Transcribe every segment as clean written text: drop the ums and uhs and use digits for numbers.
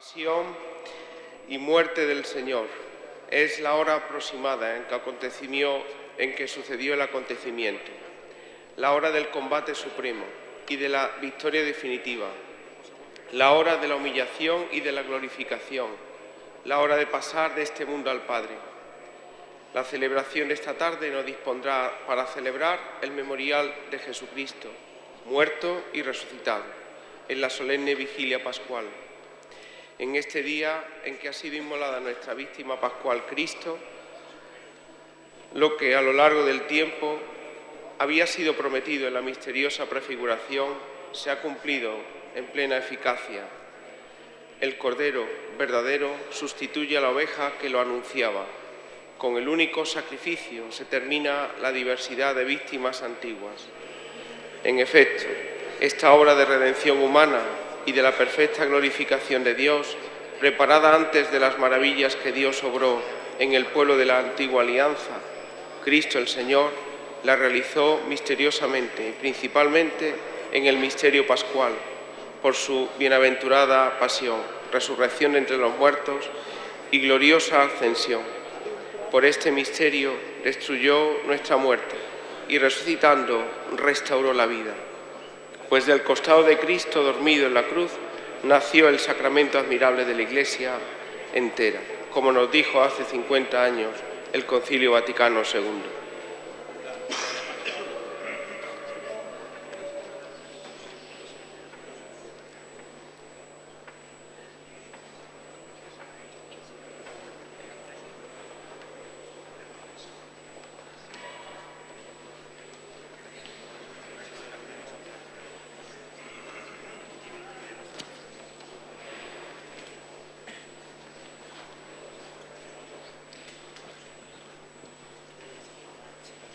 Pasión y muerte del Señor. Es la hora aproximada en que sucedió el acontecimiento, la hora del combate supremo y de la victoria definitiva, la hora de la humillación y de la glorificación, la hora de pasar de este mundo al Padre. La celebración de esta tarde nos dispondrá para celebrar el memorial de Jesucristo, muerto y resucitado, en la solemne vigilia pascual. En este día en que ha sido inmolada nuestra víctima pascual, Cristo, lo que a lo largo del tiempo había sido prometido en la misteriosa prefiguración se ha cumplido en plena eficacia. El Cordero verdadero sustituye a la oveja que lo anunciaba. Con el único sacrificio se termina la diversidad de víctimas antiguas. En efecto, esta obra de redención humana y de la perfecta glorificación de Dios, preparada antes de las maravillas que Dios obró en el pueblo de la antigua alianza, Cristo el Señor la realizó misteriosamente y principalmente en el misterio pascual, por su bienaventurada pasión, resurrección entre los muertos y gloriosa ascensión. Por este misterio destruyó nuestra muerte y resucitando restauró la vida. Pues del costado de Cristo dormido en la cruz nació el sacramento admirable de la Iglesia entera, como nos dijo hace 50 años el Concilio Vaticano II.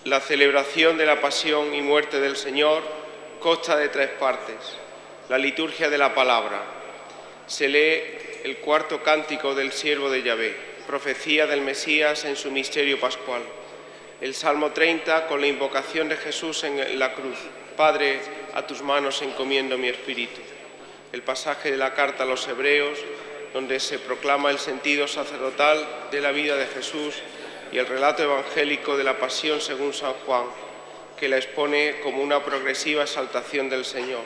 La celebración de la pasión y muerte del Señor consta de 3 partes. La liturgia de la palabra. Se lee el cuarto cántico del siervo de Yahvé, profecía del Mesías en su misterio pascual. El Salmo 30 con la invocación de Jesús en la cruz. Padre, a tus manos encomiendo mi espíritu. El pasaje de la carta a los Hebreos, donde se proclama el sentido sacerdotal de la vida de Jesús, y el relato evangélico de la pasión según San Juan, que la expone como una progresiva exaltación del Señor.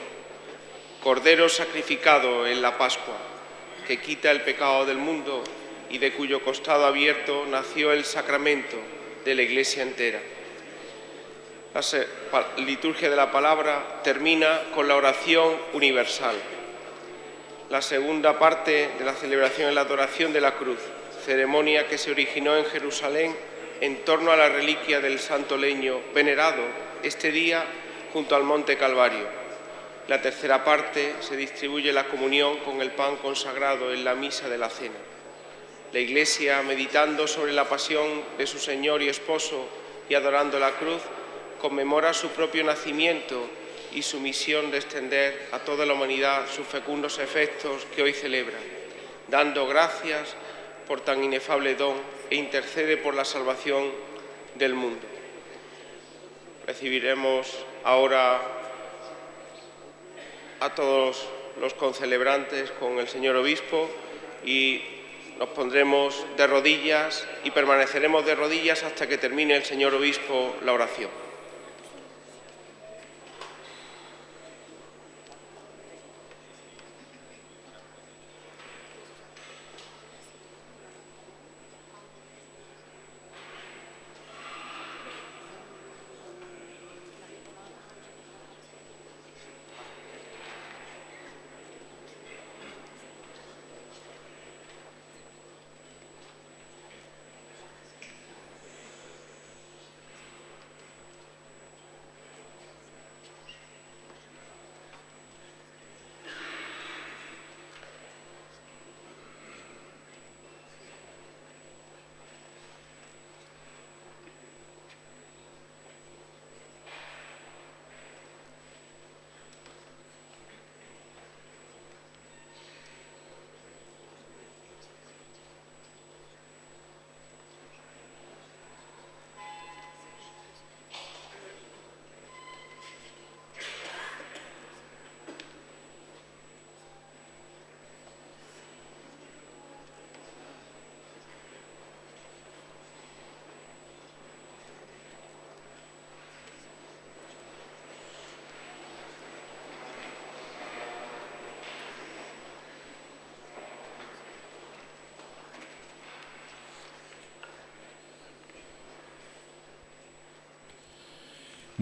Cordero sacrificado en la Pascua, que quita el pecado del mundo y de cuyo costado abierto nació el sacramento de la Iglesia entera. La liturgia de la palabra termina con la oración universal. La segunda parte de la celebración es la adoración de la cruz, ceremonia que se originó en Jerusalén en torno a la reliquia del santo leño venerado este día junto al monte Calvario. La tercera parte se distribuye la comunión con el pan consagrado en la misa de la cena. La Iglesia, meditando sobre la pasión de su Señor y Esposo y adorando la cruz, conmemora su propio nacimiento y su misión de extender a toda la humanidad sus fecundos efectos que hoy celebra, dando gracias por tan inefable don e intercede por la salvación del mundo. Recibiremos ahora a todos los concelebrantes con el señor obispo y nos pondremos de rodillas y permaneceremos de rodillas hasta que termine el señor obispo la oración.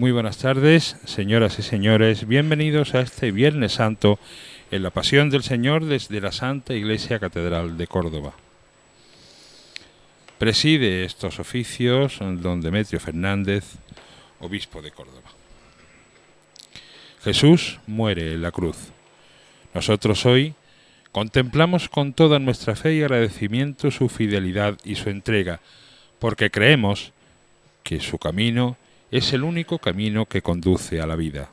Muy buenas tardes, señoras y señores. Bienvenidos a este Viernes Santo en la Pasión del Señor desde la Santa Iglesia Catedral de Córdoba. Preside estos oficios don Demetrio Fernández, obispo de Córdoba. Jesús muere en la cruz. Nosotros hoy contemplamos con toda nuestra fe y agradecimiento su fidelidad y su entrega, porque creemos que su camino es el único camino que conduce a la vida.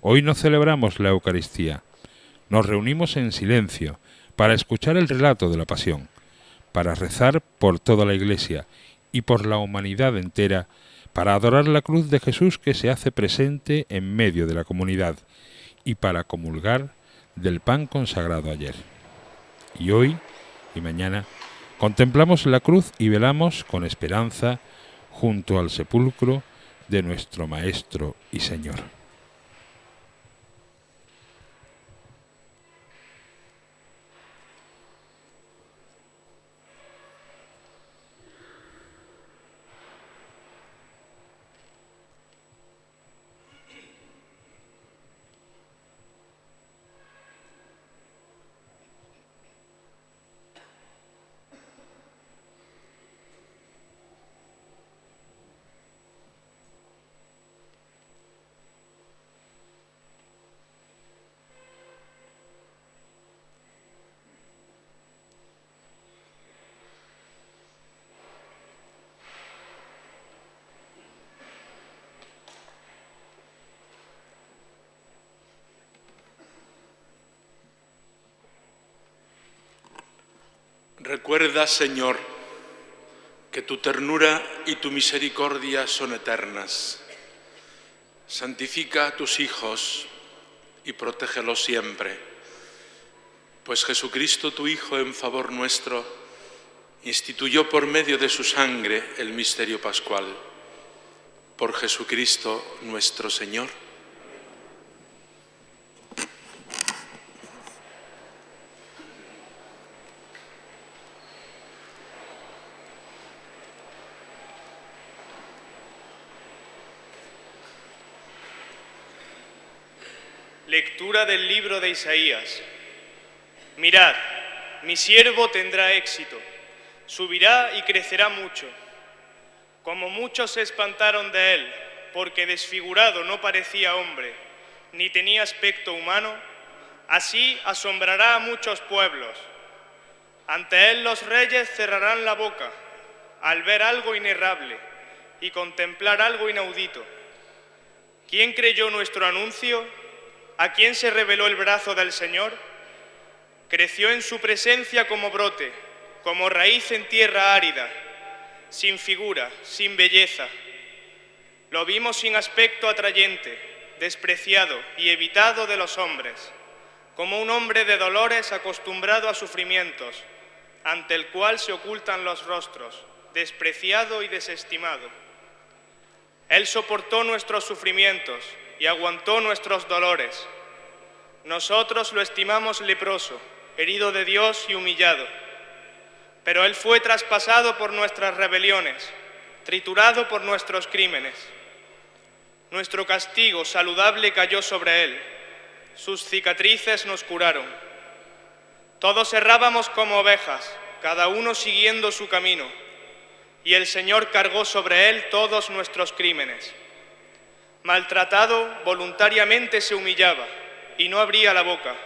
Hoy no celebramos la Eucaristía. Nos reunimos en silencio para escuchar el relato de la Pasión, para rezar por toda la Iglesia y por la humanidad entera, para adorar la cruz de Jesús que se hace presente en medio de la comunidad y para comulgar del pan consagrado ayer. Y hoy y mañana contemplamos la cruz y velamos con esperanza junto al sepulcro de nuestro Maestro y Señor. Recuerda, Señor, que tu ternura y tu misericordia son eternas. Santifica a tus hijos y protégelos siempre, pues Jesucristo, tu Hijo, en favor nuestro, instituyó por medio de su sangre el misterio pascual. Por Jesucristo nuestro Señor. Lectura del libro de Isaías. Mirad, mi siervo tendrá éxito, subirá y crecerá mucho. Como muchos se espantaron de él, porque desfigurado no parecía hombre, ni tenía aspecto humano, así asombrará a muchos pueblos. Ante él los reyes cerrarán la boca, al ver algo inerrable y contemplar algo inaudito. ¿Quién creyó nuestro anuncio? ¿A quién se reveló el brazo del Señor? Creció en su presencia como brote, como raíz en tierra árida, sin figura, sin belleza. Lo vimos sin aspecto atrayente, despreciado y evitado de los hombres, como un hombre de dolores acostumbrado a sufrimientos, ante el cual se ocultan los rostros, despreciado y desestimado. Él soportó nuestros sufrimientos y aguantó nuestros dolores. Nosotros lo estimamos leproso, herido de Dios y humillado. Pero él fue traspasado por nuestras rebeliones, triturado por nuestros crímenes. Nuestro castigo saludable cayó sobre él, sus cicatrices nos curaron. Todos errábamos como ovejas, cada uno siguiendo su camino, y el Señor cargó sobre él todos nuestros crímenes. Maltratado, voluntariamente se humillaba y no abría la boca,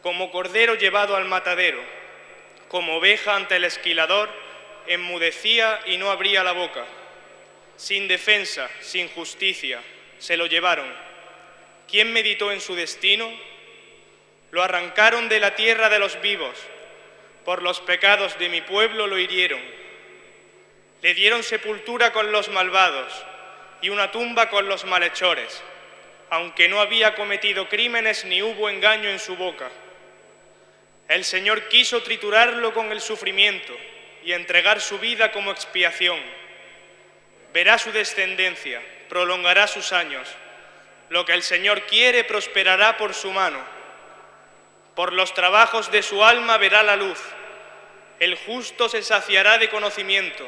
como cordero llevado al matadero, como oveja ante el esquilador, enmudecía y no abría la boca. Sin defensa, sin justicia, se lo llevaron. ¿Quién meditó en su destino? Lo arrancaron de la tierra de los vivos, por los pecados de mi pueblo lo hirieron. Le dieron sepultura con los malvados y una tumba con los malhechores, aunque no había cometido crímenes ni hubo engaño en su boca. El Señor quiso triturarlo con el sufrimiento y entregar su vida como expiación. Verá su descendencia, prolongará sus años. Lo que el Señor quiere prosperará por su mano. Por los trabajos de su alma verá la luz. El justo se saciará de conocimiento.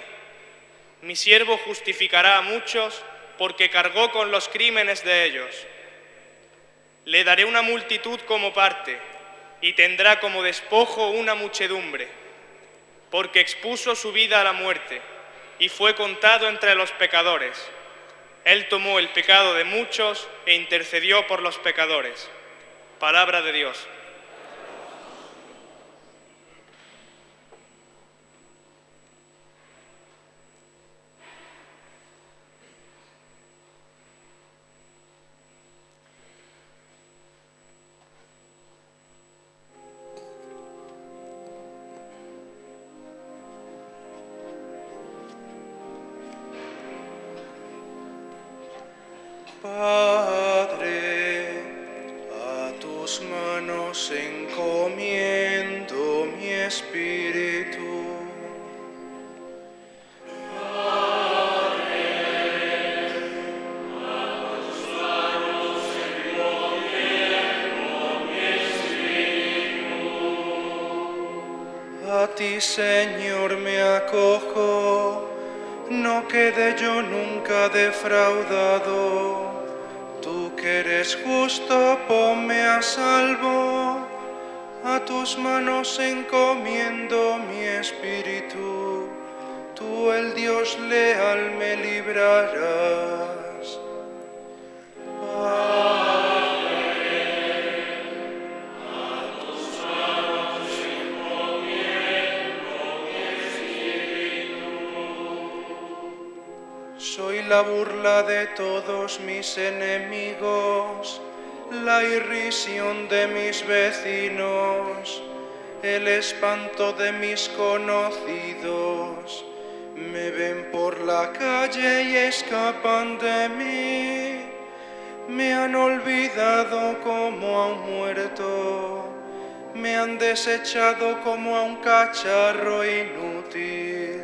Mi siervo justificará a muchos porque cargó con los crímenes de ellos. Le daré una multitud como parte, y tendrá como despojo una muchedumbre, porque expuso su vida a la muerte, y fue contado entre los pecadores. Él tomó el pecado de muchos e intercedió por los pecadores. Palabra de Dios. Padre, a tus manos encomiendo mi espíritu. A ti, Señor, me acojo, no quede yo nunca defraudado. Tú que eres justo, ponme a salvo. A tus manos encomiendo mi espíritu. Tú, el Dios leal, me librarás. Soy la burla de todos mis enemigos, la irrisión de mis vecinos, el espanto de mis conocidos. Me ven por la calle y escapan de mí. Me han olvidado como a un muerto, me han desechado como a un cacharro inútil.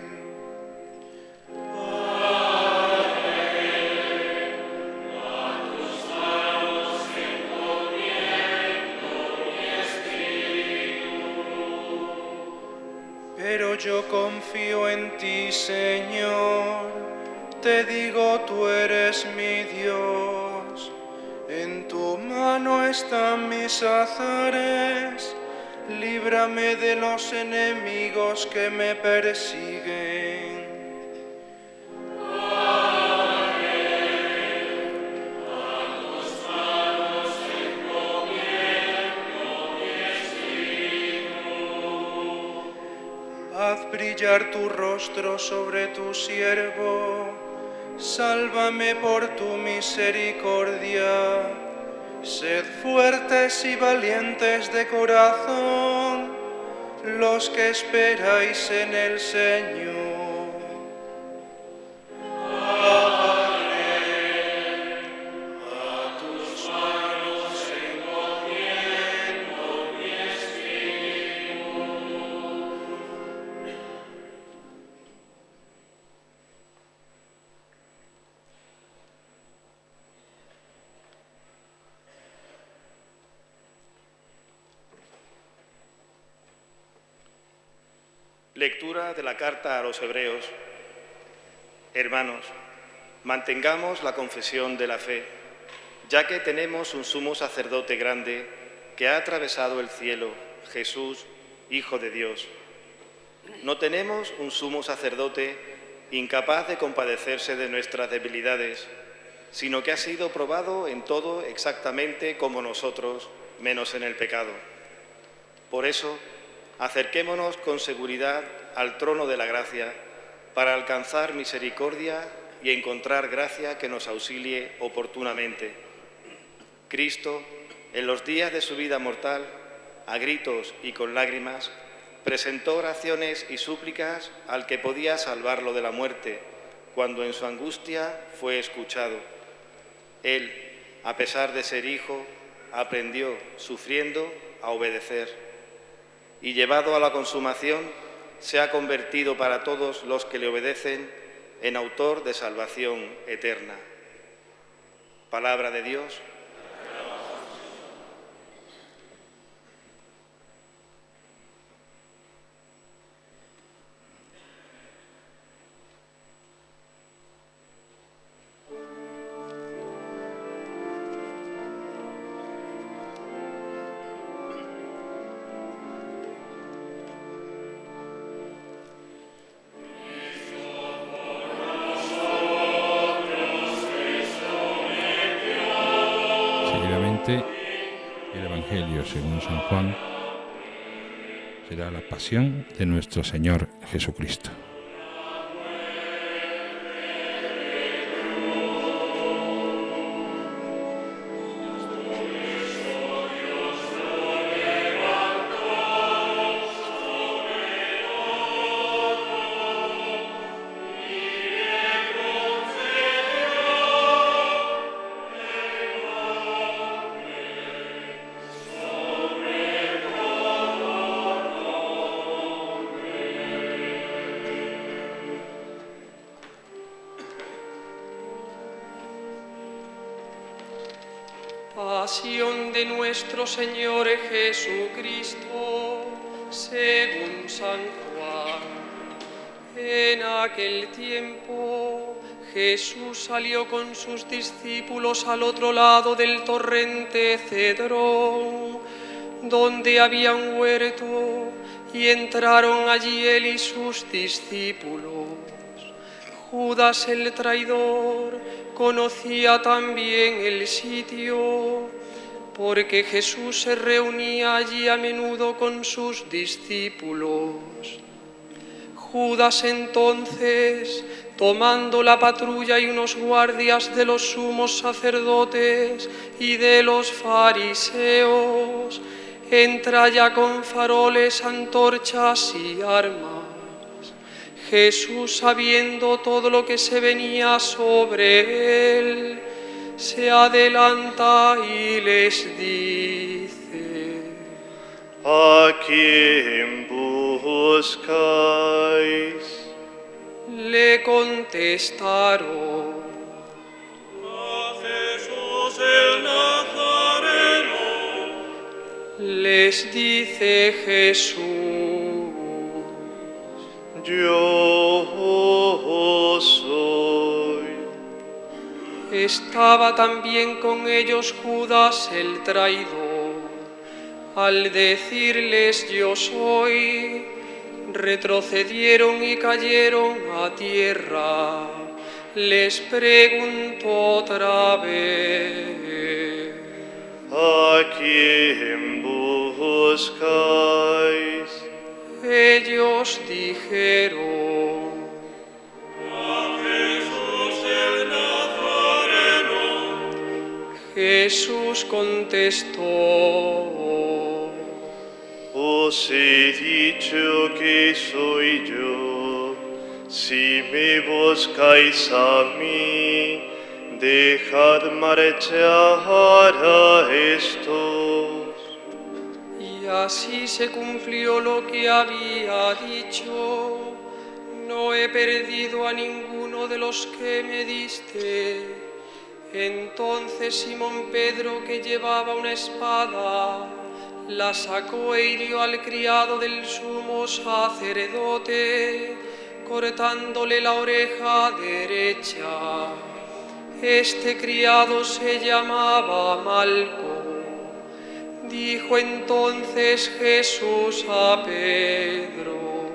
Pero yo confío en ti, Señor, te digo, tú eres mi Dios. En tu mano están mis azares, líbrame de los enemigos que me persiguen. Haz brillar tu rostro sobre tu siervo, sálvame por tu misericordia. Sed fuertes y valientes de corazón, los que esperáis en el Señor. Lectura de la carta a los Hebreos. Hermanos, mantengamos la confesión de la fe, ya que tenemos un sumo sacerdote grande que ha atravesado el cielo, Jesús, Hijo de Dios. No tenemos un sumo sacerdote incapaz de compadecerse de nuestras debilidades, sino que ha sido probado en todo exactamente como nosotros, menos en el pecado. Por eso, acerquémonos con seguridad al trono de la gracia para alcanzar misericordia y encontrar gracia que nos auxilie oportunamente. Cristo, en los días de su vida mortal, a gritos y con lágrimas, presentó oraciones y súplicas al que podía salvarlo de la muerte, cuando en su angustia fue escuchado. Él, a pesar de ser hijo, aprendió, sufriendo, a obedecer. Y llevado a la consumación, se ha convertido para todos los que le obedecen en autor de salvación eterna. Palabra de Dios. según San Juan será la pasión de nuestro Señor Jesucristo. Pasión de nuestro Señor Jesucristo, según San Juan. En aquel tiempo, Jesús salió con sus discípulos al otro lado del torrente Cedrón, donde había un huerto, y entraron allí él y sus discípulos. Judas el traidor conocía también el sitio, porque Jesús se reunía allí a menudo con sus discípulos. Judas entonces, tomando la patrulla y unos guardias de los sumos sacerdotes y de los fariseos, entra ya con faroles, antorchas y armas. Jesús, sabiendo todo lo que se venía sobre él, se adelanta y les dice: ¿A quién buscáis? Le contestaron: a Jesús el Nazareno. Les dice Jesús: Yo soy. Estaba también con ellos Judas el traidor. Al decirles yo soy, retrocedieron y cayeron a tierra. Les preguntó otra vez: ¿A quién buscáis? Ellos dijeron: A Jesús el Nazareno. Jesús contestó: Os he dicho que soy yo. Si me buscáis a mí, dejad marchar a estos. Y así se cumplió lo que había dicho: no he perdido a ninguno de los que me diste. Entonces Simón Pedro, que llevaba una espada, la sacó e hirió al criado del sumo sacerdote, cortándole la oreja derecha. Este criado se llamaba Malco. Dijo entonces Jesús a Pedro: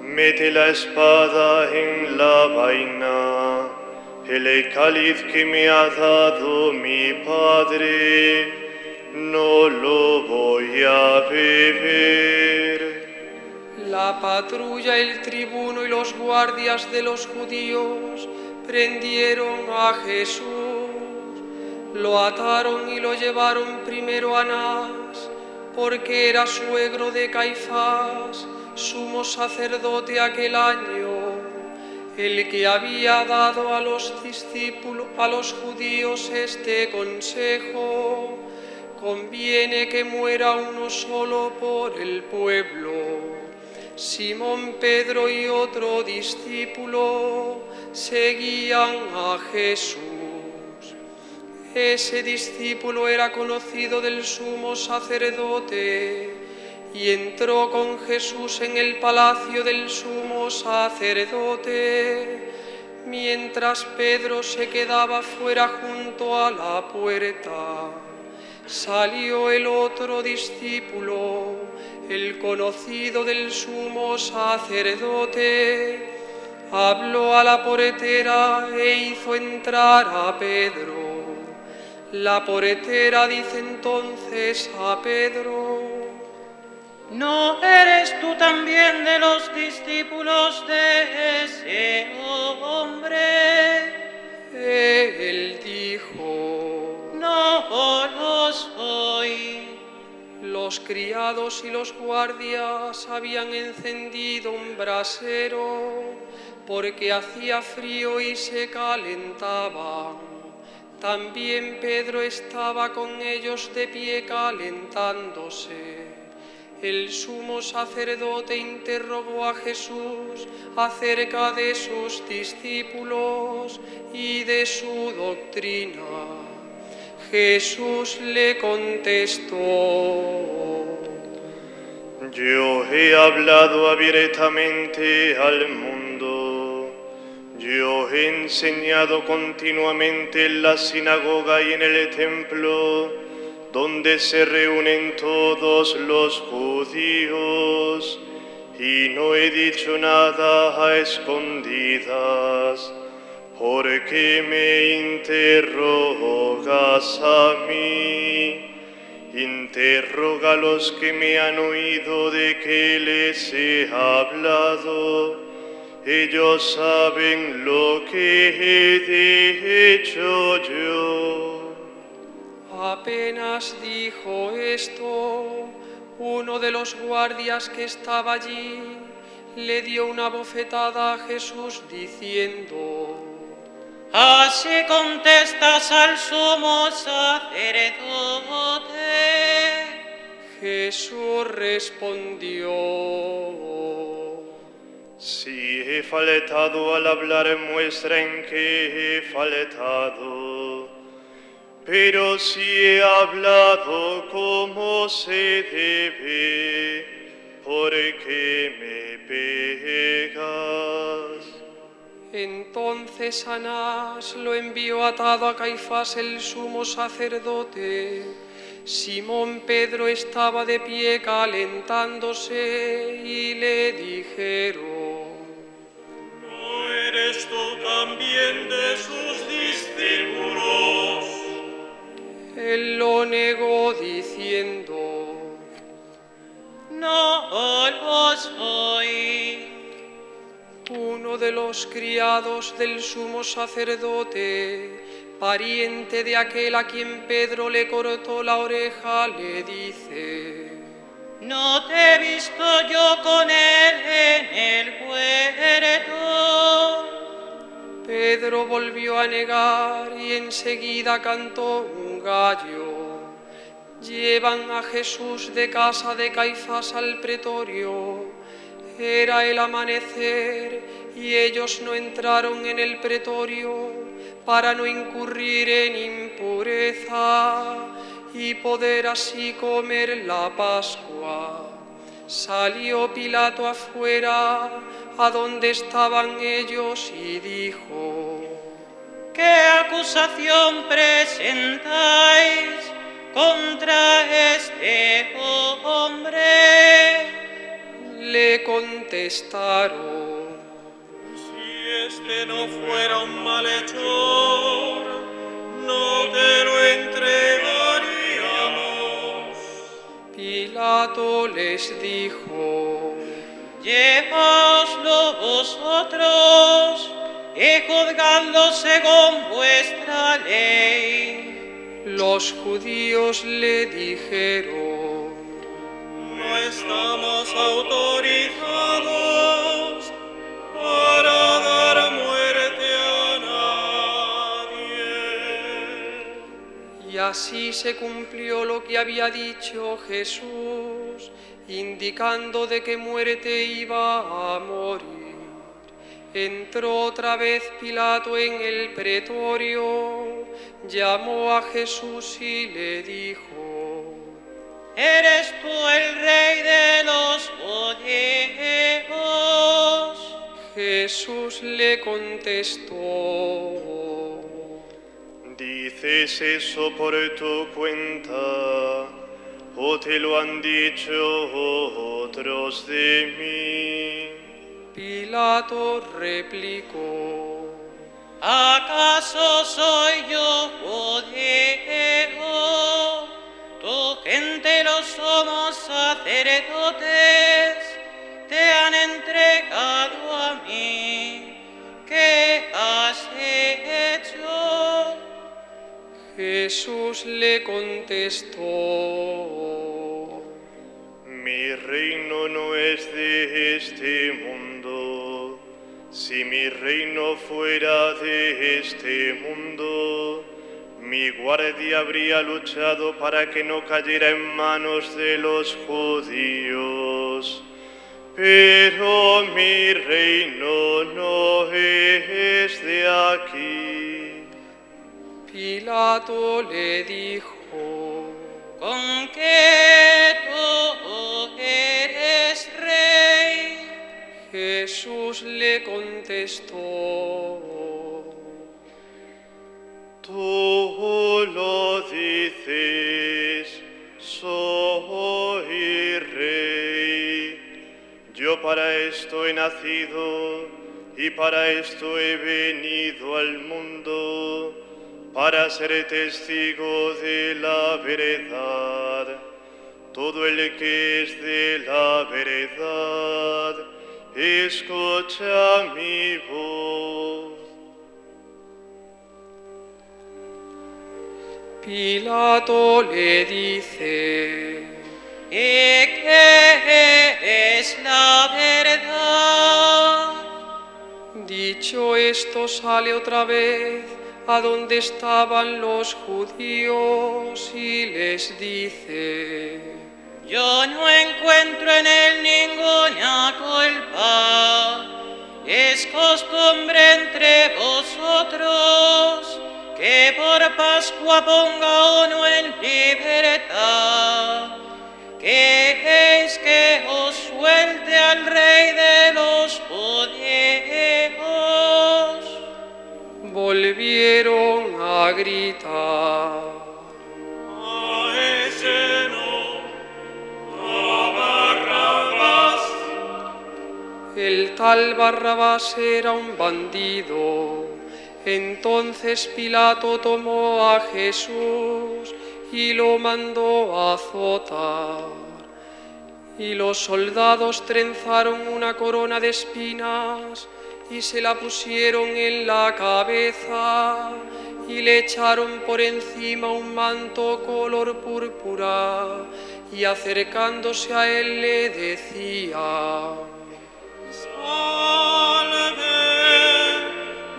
Mete la espada en la vaina. El cáliz que me ha dado mi Padre, no lo voy a beber. La patrulla, el tribuno y los guardias de los judíos prendieron a Jesús. Lo ataron y lo llevaron primero a Anás, porque era suegro de Caifás, sumo sacerdote aquel año, el que había dado a los discípulos, a los judíos este consejo: conviene que muera uno solo por el pueblo. Simón Pedro y otro discípulo seguían a Jesús. Ese discípulo era conocido del sumo sacerdote y entró con Jesús en el palacio del sumo sacerdote, mientras Pedro se quedaba fuera junto a la puerta. Salió el otro discípulo, el conocido del sumo sacerdote, habló a la portera e hizo entrar a Pedro. La portera dice entonces a Pedro: ¿No eres tú también de los discípulos de ese hombre? Él dijo: No lo soy. Los criados y los guardias habían encendido un brasero porque hacía frío y se calentaban. También Pedro estaba con ellos de pie calentándose. El sumo sacerdote interrogó a Jesús acerca de sus discípulos y de su doctrina. Jesús le contestó: Yo he hablado abiertamente al mundo. Yo he enseñado continuamente en la sinagoga y en el templo, donde se reúnen todos los judíos, y no he dicho nada a escondidas. ¿Por qué me interrogas a mí? Interroga a los que me han oído de que les he hablado. Ellos saben lo que he dicho yo. Apenas dijo esto, uno de los guardias que estaba allí le dio una bofetada a Jesús diciendo: Así contestas al sumo sacerdote. Jesús respondió: Si he faltado al hablar, muestren que he faltado. Pero si he hablado como se debe, ¿por qué me pegas? Entonces Anás lo envió atado a Caifás el sumo sacerdote. Simón Pedro estaba de pie calentándose y le dijeron: ¿No eres tú también de sus discípulos? Él lo negó diciendo: No lo soy. Uno de los criados del sumo sacerdote, pariente de aquel a quien Pedro le cortó la oreja, le dice: No te he visto yo con él en el huerto. Pedro volvió a negar y enseguida cantó un gallo. Llevan a Jesús de casa de Caifás al pretorio. Era el amanecer y ellos no entraron en el pretorio para no incurrir en impureza y poder así comer la Pascua. Salió Pilato afuera a donde estaban ellos y dijo: ¿Qué acusación presentáis contra este hombre? Le contestaron: Si este no fuera un malhechor, no te lo entregaríamos. Pilato les dijo: Llevaoslo vosotros y juzgadlo según vuestra ley. Los judíos le dijeron: No estamos autorizados para dar muerte a nadie. Y así se cumplió lo que había dicho Jesús, indicando de qué muerte iba a morir. Entró otra vez Pilato en el pretorio, llamó a Jesús y le dijo: ¿Eres tú el rey de los judíos? Jesús le contestó: ¿Dices eso por tu cuenta o te lo han dicho otros de mí? Pilato replicó: ¿Acaso soy yo judío? Tu gente, los somos sacerdotes, te han entregado a mí. ¿Qué has hecho? Jesús le contestó: Mi reino no es de este mundo. Si mi reino fuera de este mundo, mi guardia habría luchado para que no cayera en manos de los judíos. Pero mi reino no es de aquí. Pilato le dijo: ¿Con qué tú eres rey? Jesús le contestó: Tú lo dices, soy rey. Yo para esto he nacido y para esto he venido al mundo, para ser testigo de la verdad. Todo el que es de la verdad, escucha mi voz. Pilato le dice: ¿Y qué es la verdad? Dicho esto, sale otra vez a donde estaban los judíos y les dice: Yo no encuentro en él ninguna culpa. Es costumbre entre vosotros que por Pascua ponga uno en libertad. ¿Queréis que os suelte al rey de los judíos? Volvieron a gritar: A ese no, a Barrabás. El tal Barrabás era un bandido. Entonces Pilato tomó a Jesús y lo mandó a azotar. Y los soldados trenzaron una corona de espinas y se la pusieron en la cabeza y le echaron por encima un manto color púrpura y acercándose a él le decía: Salve,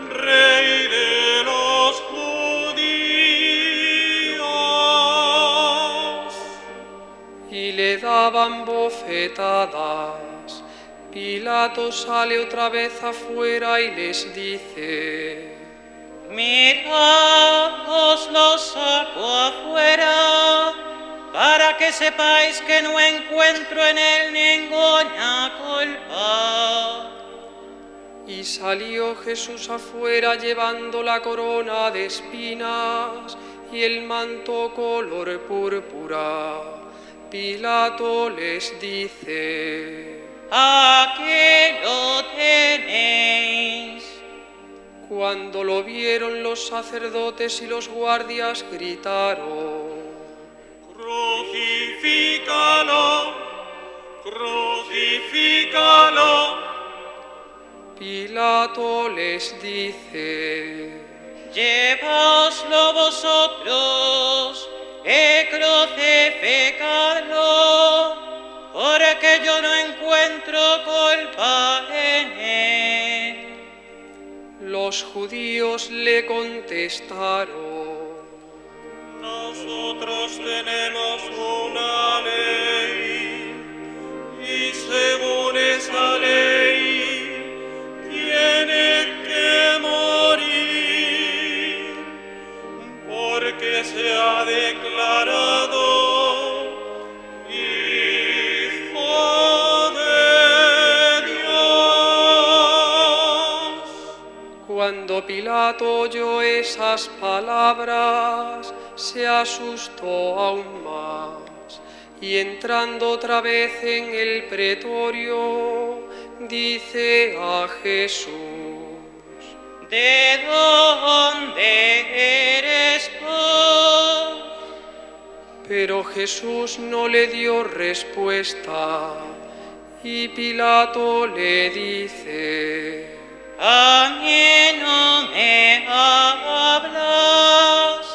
Rey de los judíos. Y le daban bofetadas. Pilato sale otra vez afuera y les dice: Mirad, os lo saco afuera, para que sepáis que no encuentro en él ninguna culpa. Y salió Jesús afuera llevando la corona de espinas y el manto color púrpura. Pilato les dice: Aquí lo tenéis. Cuando lo vieron los sacerdotes y los guardias gritaron: Crucifícalo, crucifícalo. Pilato les dice: Llevaoslo vosotros y crucificadlo, porque yo no encuentro culpa en él. Los judíos le contestaron: Nosotros tenemos una ley, y según esa ley tiene que morir, porque se ha declarado Hijo de Dios. Cuando Pilato oyó esas palabras, se asustó aún más, y entrando otra vez en el pretorio, dice a Jesús: ¿de dónde eres tú? Pero Jesús no le dio respuesta, y Pilato le dice: ¿A mí no me hablas?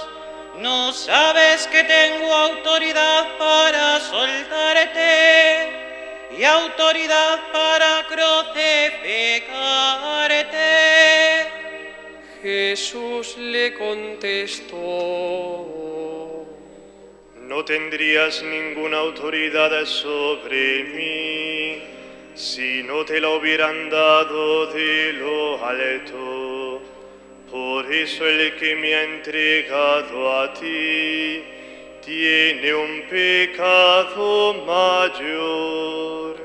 ¿No sabes que tengo autoridad para soltarte y autoridad para crucificarte? Jesús le contestó: No tendrías ninguna autoridad sobre mí si no te la hubieran dado de lo alto. Por eso el que me ha entregado a ti tiene un pecado mayor.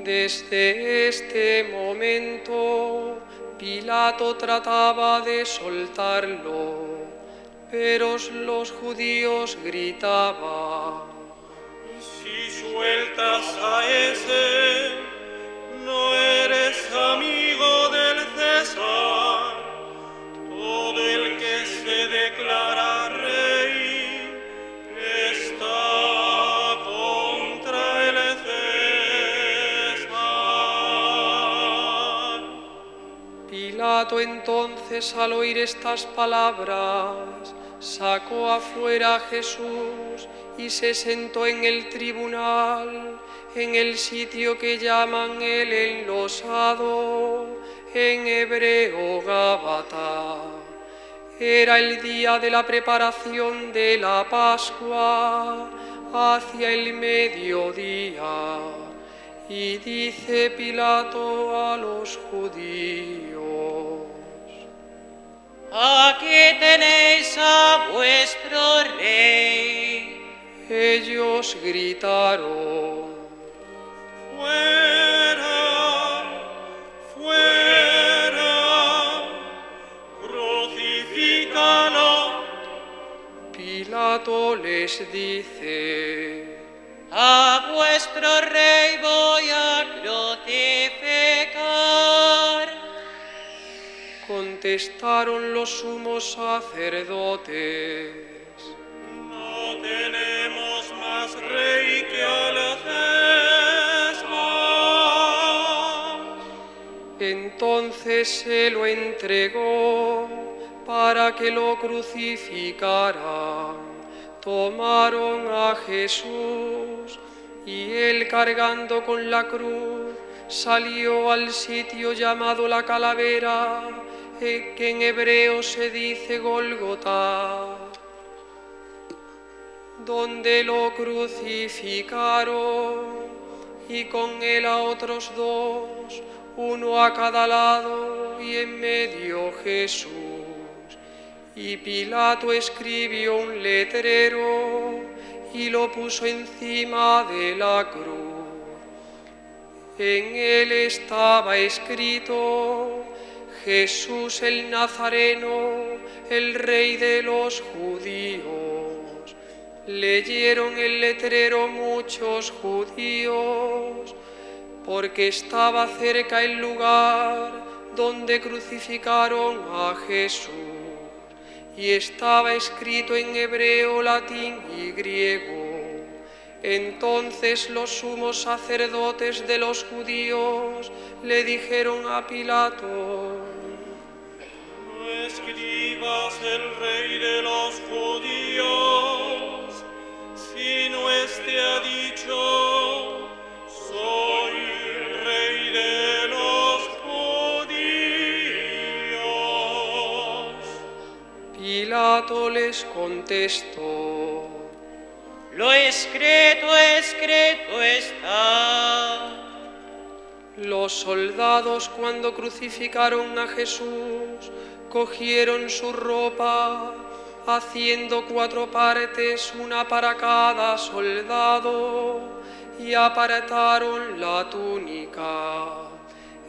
Desde este momento, Pilato trataba de soltarlo, pero los judíos gritaban: Si sueltas a ese, no eres amigo del César. Todo el que se declara rey está contra el César. Pilato entonces, al oír estas palabras, sacó afuera a Jesús y se sentó en el tribunal, en el sitio que llaman el enlosado, en hebreo Gábata. Era el día de la preparación de la Pascua, hacia el mediodía. Y dice Pilato a los judíos: Aquí tenéis a vuestro rey. Ellos gritaron: Fuera, fuera, crucifícalo. Pilato les dice: A vuestro rey voy a crucificar. Contestaron los sumos sacerdotes: No tenemos más rey que al César. Entonces se lo entregó para que lo crucificaran. Tomaron a Jesús y él, cargando con la cruz, salió al sitio llamado la Calavera, que en hebreo se dice Gólgota, donde lo crucificaron, y con él a otros dos, uno a cada lado y en medio Jesús. Y Pilato escribió un letrero y lo puso encima de la cruz. En él estaba escrito: Jesús el Nazareno, el Rey de los judíos. Leyeron el letrero muchos judíos, porque estaba cerca el lugar donde crucificaron a Jesús. Y estaba escrito en hebreo, latín y griego. Entonces los sumos sacerdotes de los judíos le dijeron a Pilato: No escribas el rey de los judíos, sino este ha dicho: soy rey de los judíos. Pilato les contestó: Lo escrito, escrito está. Los soldados, cuando crucificaron a Jesús, cogieron su ropa, haciendo 4 partes, una para cada soldado, y apartaron la túnica.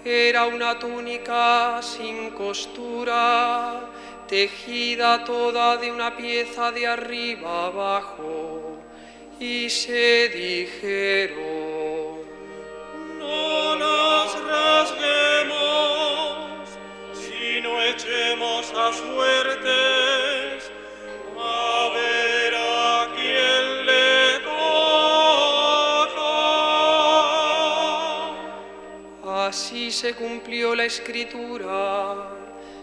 Era una túnica sin costura, tejida toda de una pieza de arriba abajo, y se dijeron: No nos rasguemos, sino las fuertes, a ver a quién le toca. Así se cumplió la escritura,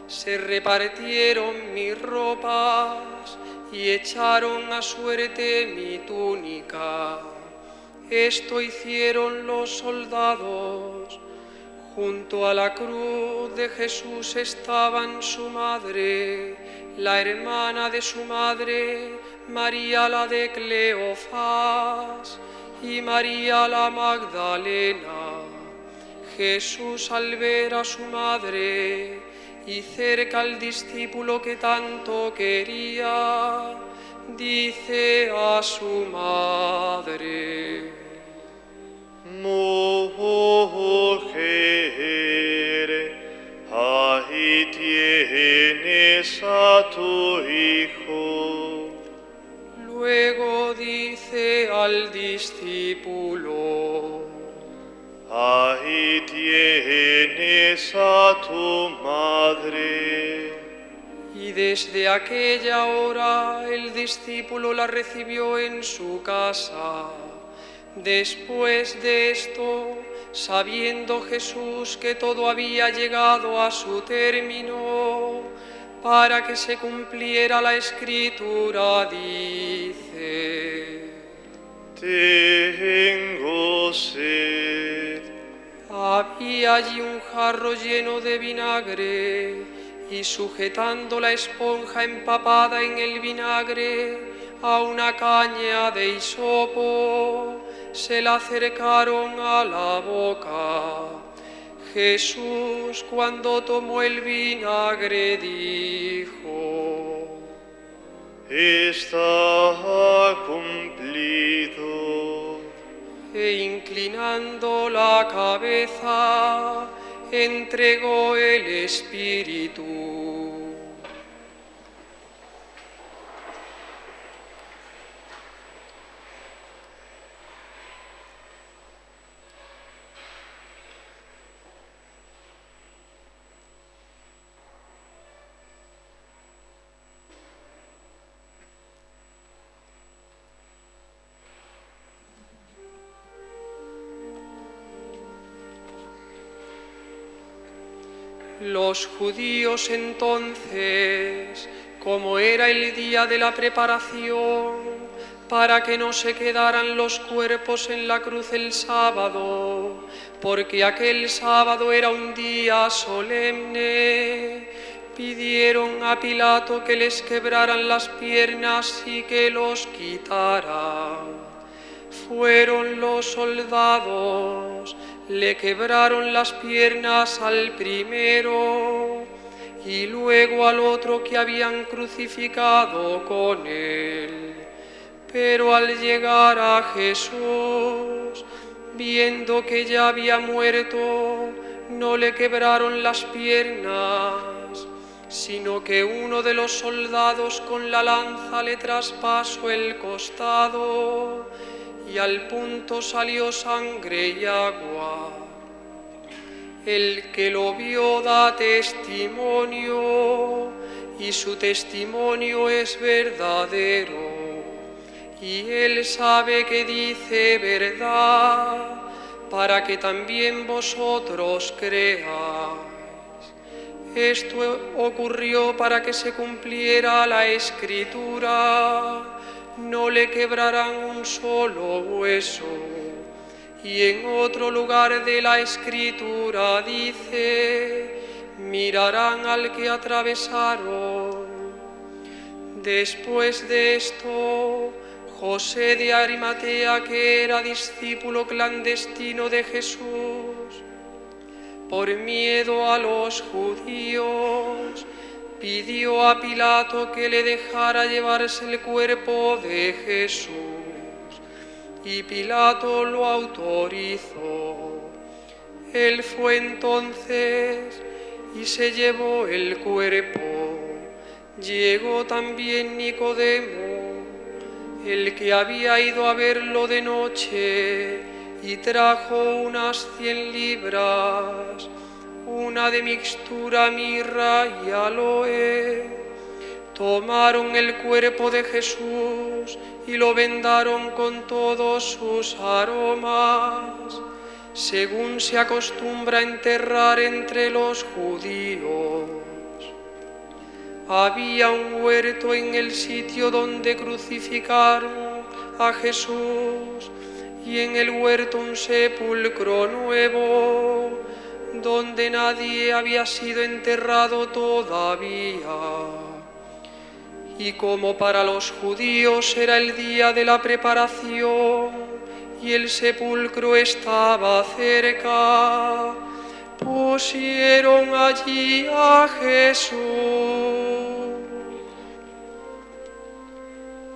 se repartieron mis ropas y echaron a suerte mi túnica. Esto hicieron los soldados. Junto a la cruz de Jesús estaban su madre, la hermana de su madre, María la de Cleofás y María la Magdalena. Jesús, al ver a su madre y cerca al discípulo que tanto quería, dice a su madre: Mujer, ahí tienes a tu hijo. Luego dice al discípulo: ahí tienes a tu madre. Y desde aquella hora el discípulo la recibió en su casa. Después de esto, sabiendo Jesús que todo había llegado a su término, para que se cumpliera la escritura, dice: tengo sed. Había allí un jarro lleno de vinagre, y sujetando la esponja empapada en el vinagre a una caña de hisopo, se la acercaron a la boca. Jesús, cuando tomó el vinagre, dijo: está cumplido. E inclinando la cabeza, entregó el Espíritu. Los judíos entonces, como era el día de la preparación, para que no se quedaran los cuerpos en la cruz el sábado, porque aquel sábado era un día solemne, pidieron a Pilato que les quebraran las piernas y que los quitaran. Fueron los soldados, le quebraron las piernas al primero y luego al otro que habían crucificado con él. Pero al llegar a Jesús, viendo que ya había muerto, no le quebraron las piernas, sino que uno de los soldados con la lanza le traspasó el costado, y al punto salió sangre y agua. El que lo vio da testimonio, y su testimonio es verdadero, y él sabe que dice verdad, para que también vosotros creáis. Esto ocurrió para que se cumpliera la Escritura: no le quebrarán un solo hueso. Y en otro lugar de la Escritura dice: mirarán al que atravesaron. Después de esto, José de Arimatea, que era discípulo clandestino de Jesús, por miedo a los judíos, pidió a Pilato que le dejara llevarse el cuerpo de Jesús, y Pilato lo autorizó. Él fue entonces y se llevó el cuerpo. Llegó también Nicodemo, el que había ido a verlo de noche, y trajo unas 100 libras, una de mixtura, mirra y aloe. Tomaron el cuerpo de Jesús y lo vendaron con todos sus aromas, según se acostumbra a enterrar entre los judíos. Había un huerto en el sitio donde crucificaron a Jesús, y en el huerto un sepulcro nuevo, donde nadie había sido enterrado todavía. Y como para los judíos era el día de la preparación y el sepulcro estaba cerca, pusieron allí a Jesús.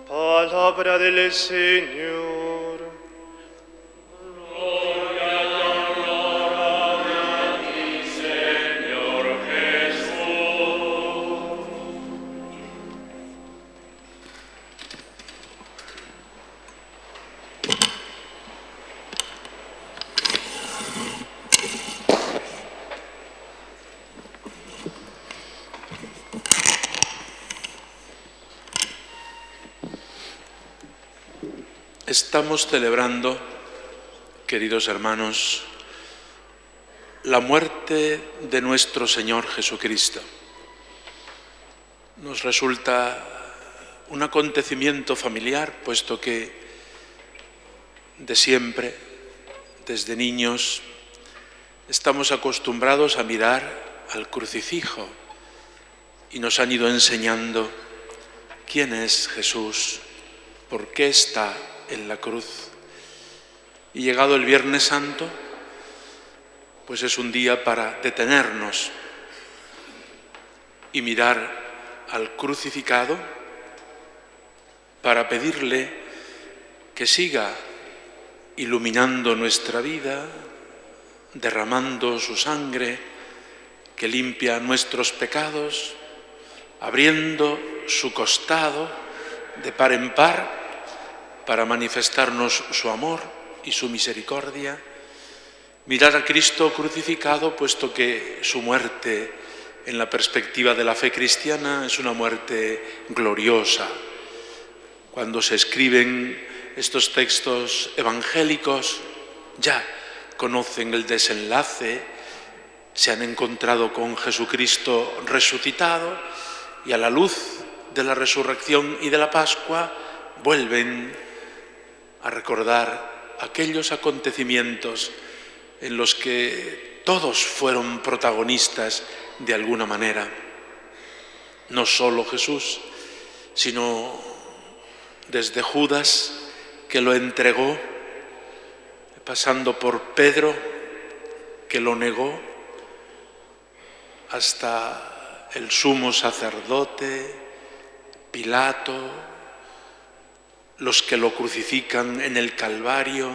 Palabra del Señor. Estamos celebrando, queridos hermanos, la muerte de nuestro Señor Jesucristo. Nos resulta un acontecimiento familiar, puesto que de siempre, desde niños, estamos acostumbrados a mirar al crucifijo y nos han ido enseñando quién es Jesús, por qué está en la cruz. Y llegado el Viernes Santo, pues es un día para detenernos y mirar al crucificado, para pedirle que siga iluminando nuestra vida, derramando su sangre que limpia nuestros pecados, abriendo su costado de par en par para manifestarnos su amor y su misericordia. Mirar a Cristo crucificado, puesto que su muerte, en la perspectiva de la fe cristiana, es una muerte gloriosa. Cuando se escriben estos textos evangélicos, ya conocen el desenlace, se han encontrado con Jesucristo resucitado y a la luz de la resurrección y de la Pascua vuelven a recordar aquellos acontecimientos en los que todos fueron protagonistas de alguna manera. No solo Jesús, sino desde Judas, que lo entregó, pasando por Pedro, que lo negó, hasta el sumo sacerdote, Pilato, los que lo crucifican en el Calvario.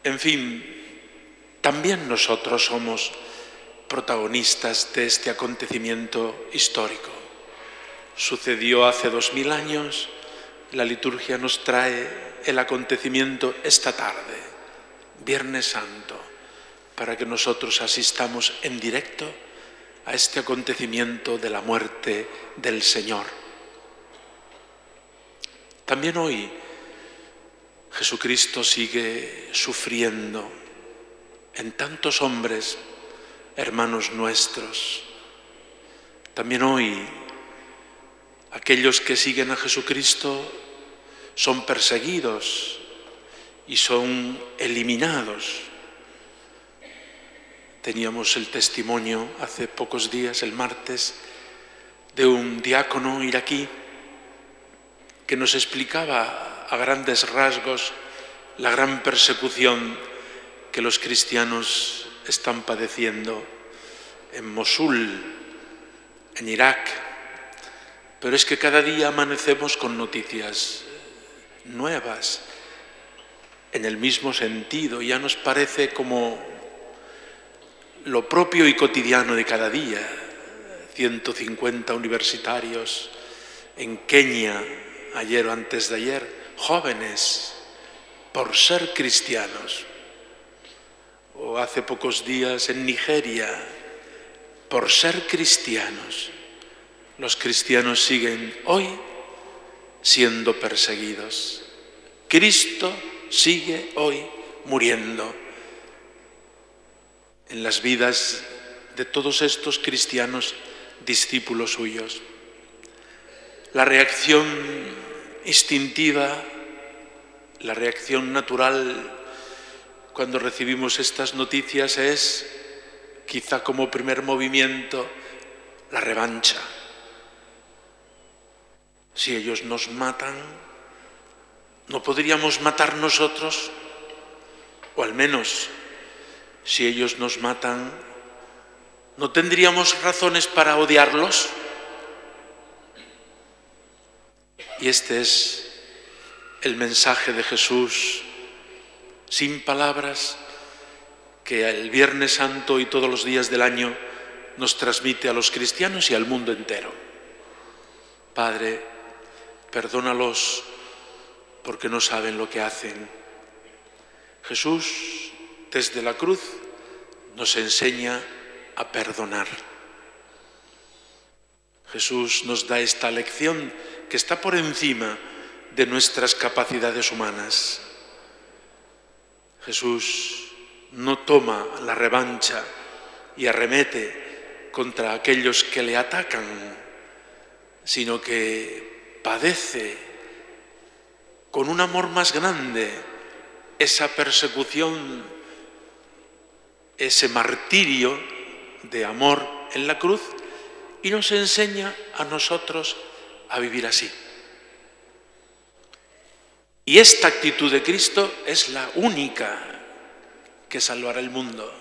En fin, también nosotros somos protagonistas de este acontecimiento histórico. Sucedió hace 2000 años, la liturgia nos trae el acontecimiento esta tarde, Viernes Santo, para que nosotros asistamos en directo a este acontecimiento de la muerte del Señor. También hoy Jesucristo sigue sufriendo en tantos hombres, hermanos nuestros. También hoy aquellos que siguen a Jesucristo son perseguidos y son eliminados. Teníamos el testimonio hace pocos días, el martes, de un diácono iraquí que nos explicaba a grandes rasgos la gran persecución que los cristianos están padeciendo en Mosul, en Irak. Pero es que cada día amanecemos con noticias nuevas en el mismo sentido. Ya nos parece como lo propio y cotidiano de cada día. 150 universitarios en Kenia, ayer o antes de ayer, jóvenes por ser cristianos. O o hace pocos días en Nigeria, por ser cristianos. Los cristianos siguen hoy siendo perseguidos. Cristo sigue hoy muriendo en las vidas de todos estos cristianos discípulos suyos. La reacción instintiva, la reacción natural cuando recibimos estas noticias es, quizá como primer movimiento, la revancha. Si ellos nos matan, ¿no podríamos matar nosotros? O al menos, si ellos nos matan, ¿no tendríamos razones para odiarlos? Y este es el mensaje de Jesús, sin palabras, que el Viernes Santo y todos los días del año nos transmite a los cristianos y al mundo entero. Padre, perdónalos porque no saben lo que hacen. Jesús, desde la cruz, nos enseña a perdonar. Jesús nos da esta lección que está por encima de nuestras capacidades humanas. Jesús no toma la revancha y arremete contra aquellos que le atacan, sino que padece con un amor más grande esa persecución, ese martirio de amor en la cruz, y nos enseña a nosotros a vivir así. Y esta actitud de Cristo es la única que salvará el mundo.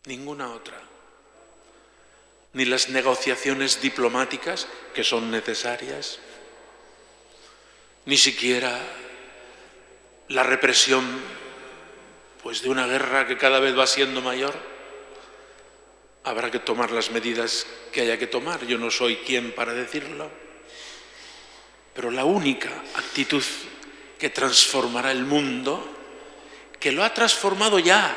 Ninguna otra. Ni las negociaciones diplomáticas, que son necesarias, ni siquiera la represión, pues, de una guerra que cada vez va siendo mayor. Habrá que tomar las medidas que haya que tomar. Yo no soy quien para decirlo. Pero la única actitud que transformará el mundo, que lo ha transformado ya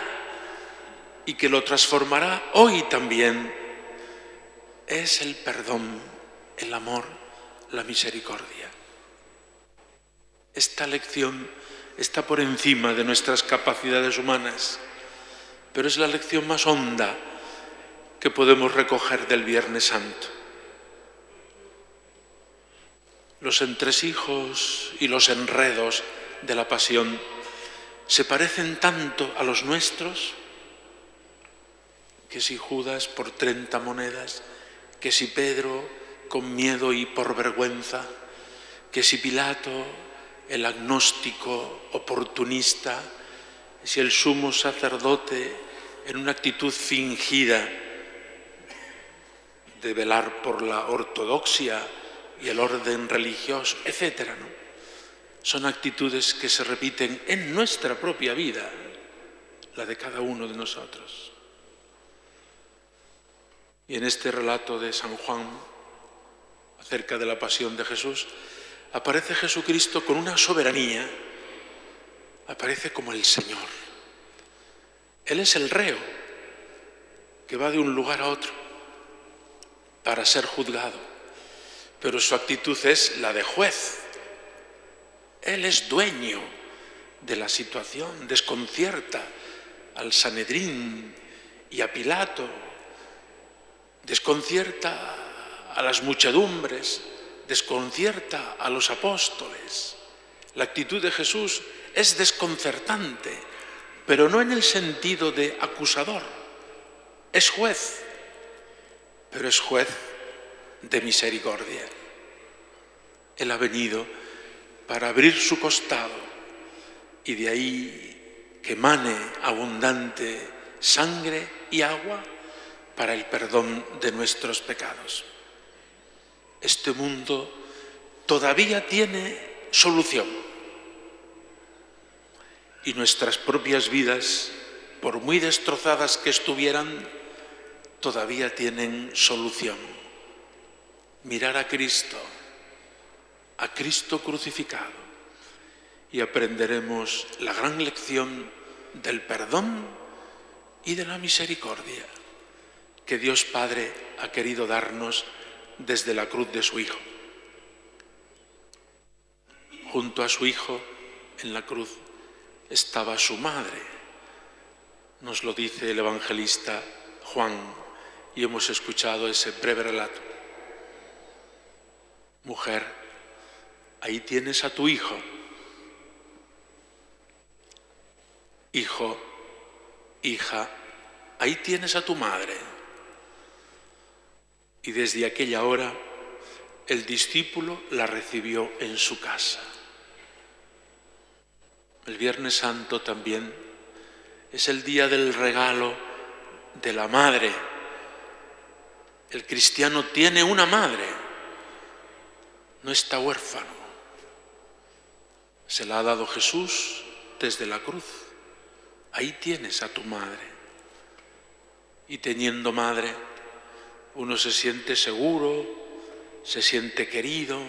y que lo transformará hoy también, es el perdón, el amor, la misericordia. Esta lección está por encima de nuestras capacidades humanas, pero es la lección más honda que podemos recoger del Viernes Santo. Los entresijos y los enredos de la pasión se parecen tanto a los nuestros, que si Judas por 30 monedas, que si Pedro con miedo y por vergüenza, que si Pilato, el agnóstico oportunista, si el sumo sacerdote en una actitud fingida de velar por la ortodoxia y el orden religioso, etcétera, ¿no? Son actitudes que se repiten en nuestra propia vida, la de cada uno de nosotros. Y en este relato de San Juan, acerca de la pasión de Jesús, aparece Jesucristo con una soberanía, aparece como el Señor. Él es el reo que va de un lugar a otro para ser juzgado, pero su actitud es la de juez. Él es dueño de la situación, desconcierta al Sanedrín y a Pilato, desconcierta a las muchedumbres, desconcierta a los apóstoles. La actitud de Jesús es desconcertante, pero no en el sentido de acusador. Es juez, pero es juez de misericordia. Él ha venido para abrir su costado y de ahí que emane abundante sangre y agua para el perdón de nuestros pecados. Este mundo todavía tiene solución y nuestras propias vidas, por muy destrozadas que estuvieran, todavía tienen solución. Mirar a Cristo crucificado, y aprenderemos la gran lección del perdón y de la misericordia que Dios Padre ha querido darnos desde la cruz de su Hijo. Junto a su Hijo en la cruz estaba su madre. Nos lo dice el evangelista Juan y hemos escuchado ese breve relato. Mujer, ahí tienes a tu hijo. Hijo, hija, ahí tienes a tu madre. Y desde aquella hora el discípulo la recibió en su casa. El Viernes Santo también es el día del regalo de la madre. El cristiano tiene una madre, no está huérfano. Se la ha dado Jesús desde la cruz. Ahí tienes a tu madre. Y teniendo madre, uno se siente seguro, se siente querido,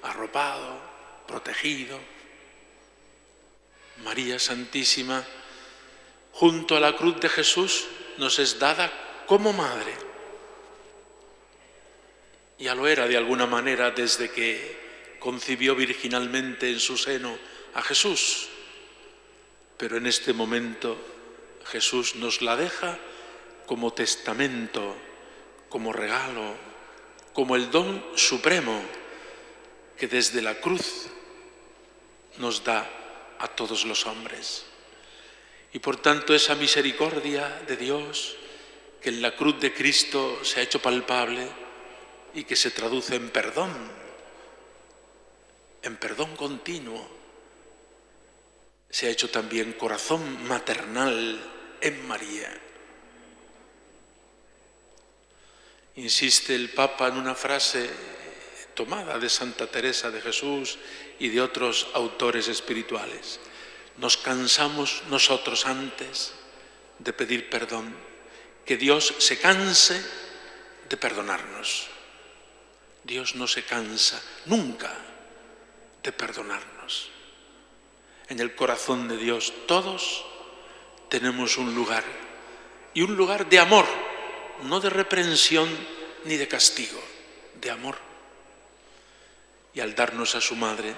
arropado, protegido. María Santísima, junto a la cruz de Jesús, nos es dada como madre. Ya lo era de alguna manera desde que concibió virginalmente en su seno a Jesús. Pero en este momento Jesús nos la deja como testamento, como regalo, como el don supremo que desde la cruz nos da a todos los hombres. Y por tanto esa misericordia de Dios que en la cruz de Cristo se ha hecho palpable y que se traduce en perdón continuo, se ha hecho también corazón maternal en María. Insiste el Papa en una frase tomada de Santa Teresa de Jesús y de otros autores espirituales. Nos cansamos nosotros antes de pedir perdón, que Dios se canse de perdonarnos. Dios no se cansa nunca de perdonarnos. En el corazón de Dios todos tenemos un lugar, y un lugar de amor, no de reprensión ni de castigo, de amor. Y al darnos a su madre,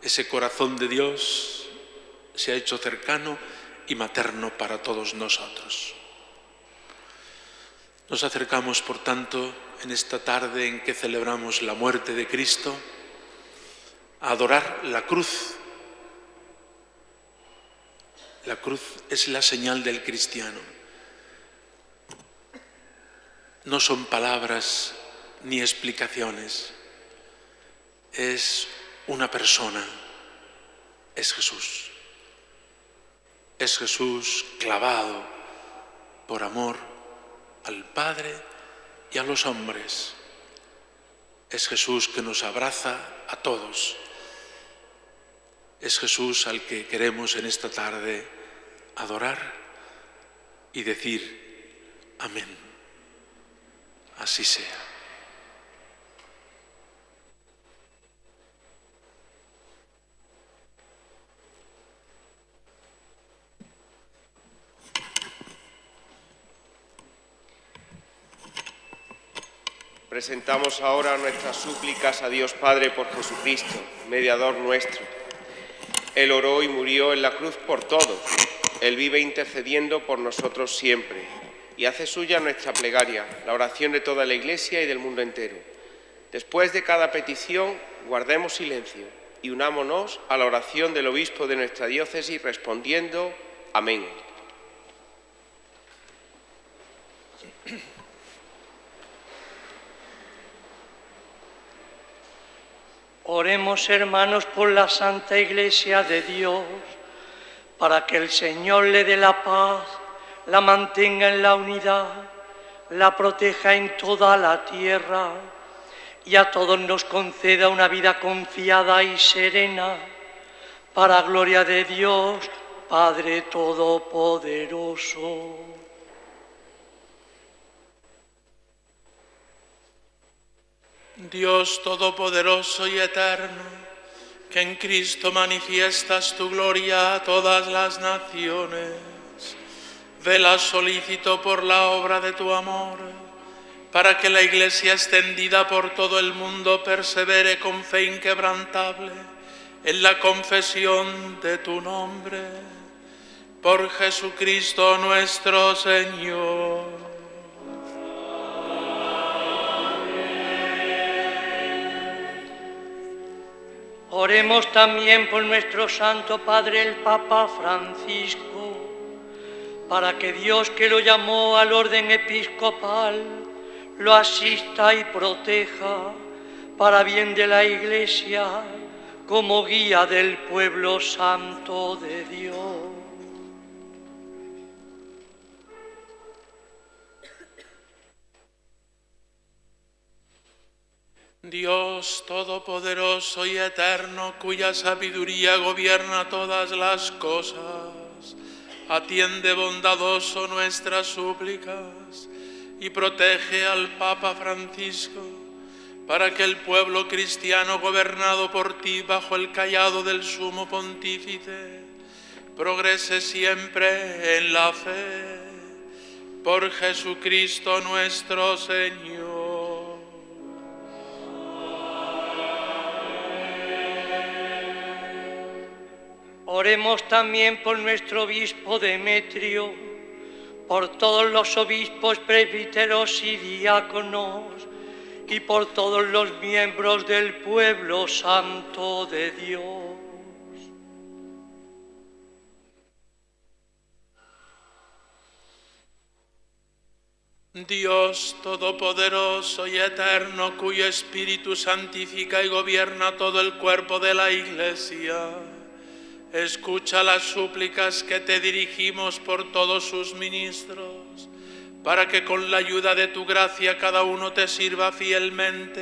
ese corazón de Dios se ha hecho cercano y materno para todos nosotros. Nos acercamos, por tanto, en esta tarde en que celebramos la muerte de Cristo, a adorar la cruz. La cruz es la señal del cristiano. No son palabras ni explicaciones. Es una persona. Es Jesús. Es Jesús clavado por amor al Padre y a los hombres. Es Jesús que nos abraza a todos. Es Jesús al que queremos en esta tarde adorar y decir amén. Así sea. Presentamos ahora nuestras súplicas a Dios Padre por Jesucristo, mediador nuestro. Él oró y murió en la cruz por todos. Él vive intercediendo por nosotros siempre y hace suya nuestra plegaria, la oración de toda la Iglesia y del mundo entero. Después de cada petición, guardemos silencio y unámonos a la oración del obispo de nuestra diócesis respondiendo amén. Oremos, hermanos, por la Santa Iglesia de Dios, para que el Señor le dé la paz, la mantenga en la unidad, la proteja en toda la tierra y a todos nos conceda una vida confiada y serena, para gloria de Dios, Padre Todopoderoso. Dios Todopoderoso y Eterno, que en Cristo manifiestas tu gloria a todas las naciones. Vela solícito por la obra de tu amor, para que la Iglesia extendida por todo el mundo persevere con fe inquebrantable en la confesión de tu nombre. Por Jesucristo nuestro Señor. Oremos también por nuestro Santo Padre el Papa Francisco, para que Dios, que lo llamó al orden episcopal, lo asista y proteja para bien de la Iglesia como guía del pueblo santo de Dios. Dios todopoderoso y eterno, cuya sabiduría gobierna todas las cosas, atiende bondadoso nuestras súplicas y protege al Papa Francisco, para que el pueblo cristiano gobernado por ti bajo el cayado del sumo pontífice progrese siempre en la fe. Por Jesucristo nuestro Señor. Oremos también por nuestro obispo Demetrio, por todos los obispos, presbíteros y diáconos, y por todos los miembros del pueblo santo de Dios. Dios todopoderoso y eterno, cuyo Espíritu santifica y gobierna todo el cuerpo de la Iglesia, escucha las súplicas que te dirigimos por todos sus ministros, para que con la ayuda de tu gracia cada uno te sirva fielmente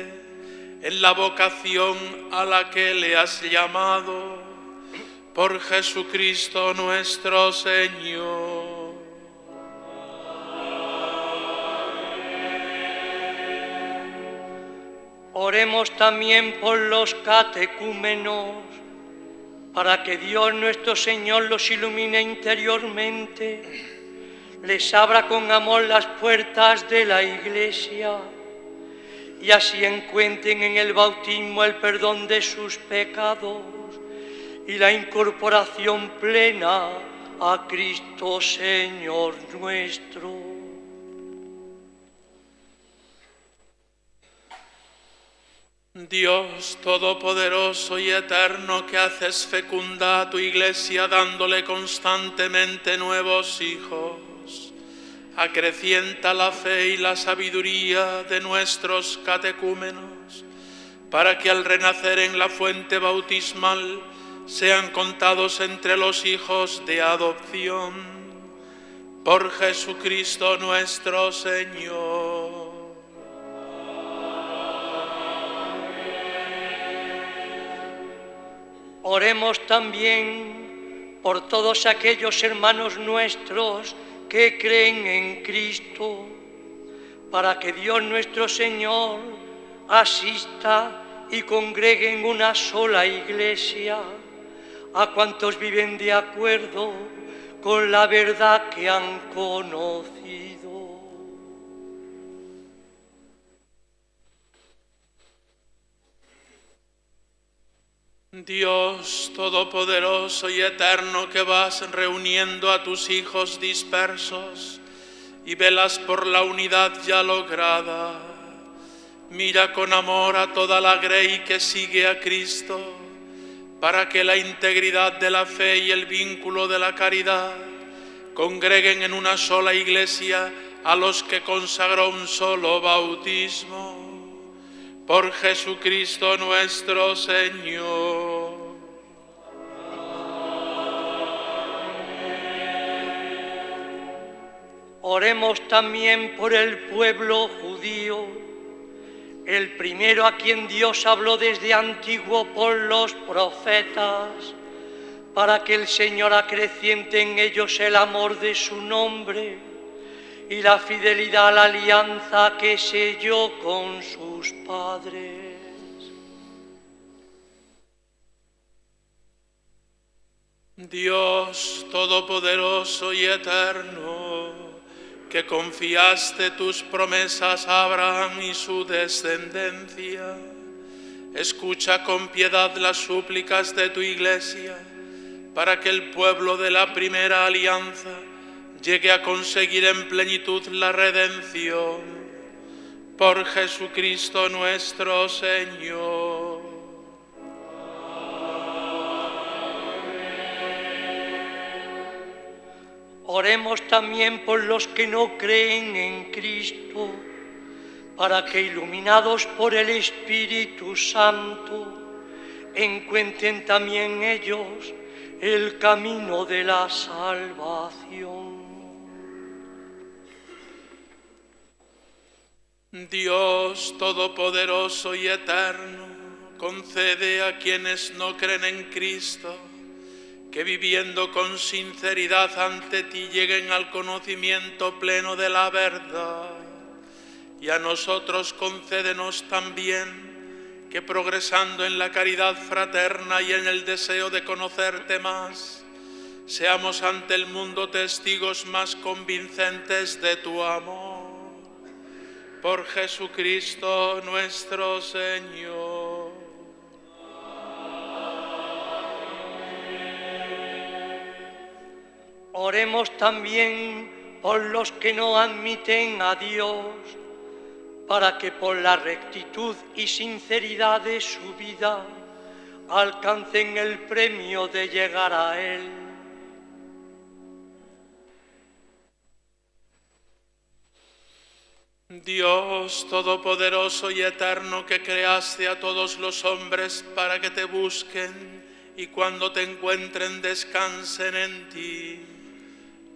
en la vocación a la que le has llamado. Por Jesucristo nuestro Señor. Oremos también por los catecúmenos, para que Dios nuestro Señor los ilumine interiormente, les abra con amor las puertas de la Iglesia y así encuentren en el bautismo el perdón de sus pecados y la incorporación plena a Cristo Señor nuestro. Dios todopoderoso y eterno, que haces fecunda a tu Iglesia dándole constantemente nuevos hijos, acrecienta la fe y la sabiduría de nuestros catecúmenos, para que al renacer en la fuente bautismal sean contados entre los hijos de adopción. Por Jesucristo nuestro Señor. Oremos también por todos aquellos hermanos nuestros que creen en Cristo, para que Dios nuestro Señor asista y congregue en una sola Iglesia a cuantos viven de acuerdo con la verdad que han conocido. Dios todopoderoso y eterno, que vas reuniendo a tus hijos dispersos y velas por la unidad ya lograda, mira con amor a toda la grey que sigue a Cristo, para que la integridad de la fe y el vínculo de la caridad congreguen en una sola Iglesia a los que consagró un solo bautismo. Por Jesucristo nuestro Señor. Oremos también por el pueblo judío, el primero a quien Dios habló desde antiguo por los profetas, para que el Señor acreciente en ellos el amor de su nombre y la fidelidad a la alianza que selló con sus padres. Dios todopoderoso y eterno, que confiaste tus promesas a Abraham y su descendencia, escucha con piedad las súplicas de tu Iglesia, para que el pueblo de la primera alianza llegue a conseguir en plenitud la redención. Por Jesucristo nuestro Señor. Oremos también por los que no creen en Cristo, para que, iluminados por el Espíritu Santo, encuentren también ellos el camino de la salvación. Dios todopoderoso y eterno, concede a quienes no creen en Cristo que, viviendo con sinceridad ante ti, lleguen al conocimiento pleno de la verdad. Y a nosotros concédenos también que, progresando en la caridad fraterna y en el deseo de conocerte más, seamos ante el mundo testigos más convincentes de tu amor. Por Jesucristo nuestro Señor. Oremos también por los que no admiten a Dios, para que por la rectitud y sinceridad de su vida alcancen el premio de llegar a Él. Dios todopoderoso y eterno, que creaste a todos los hombres para que te busquen y cuando te encuentren descansen en ti,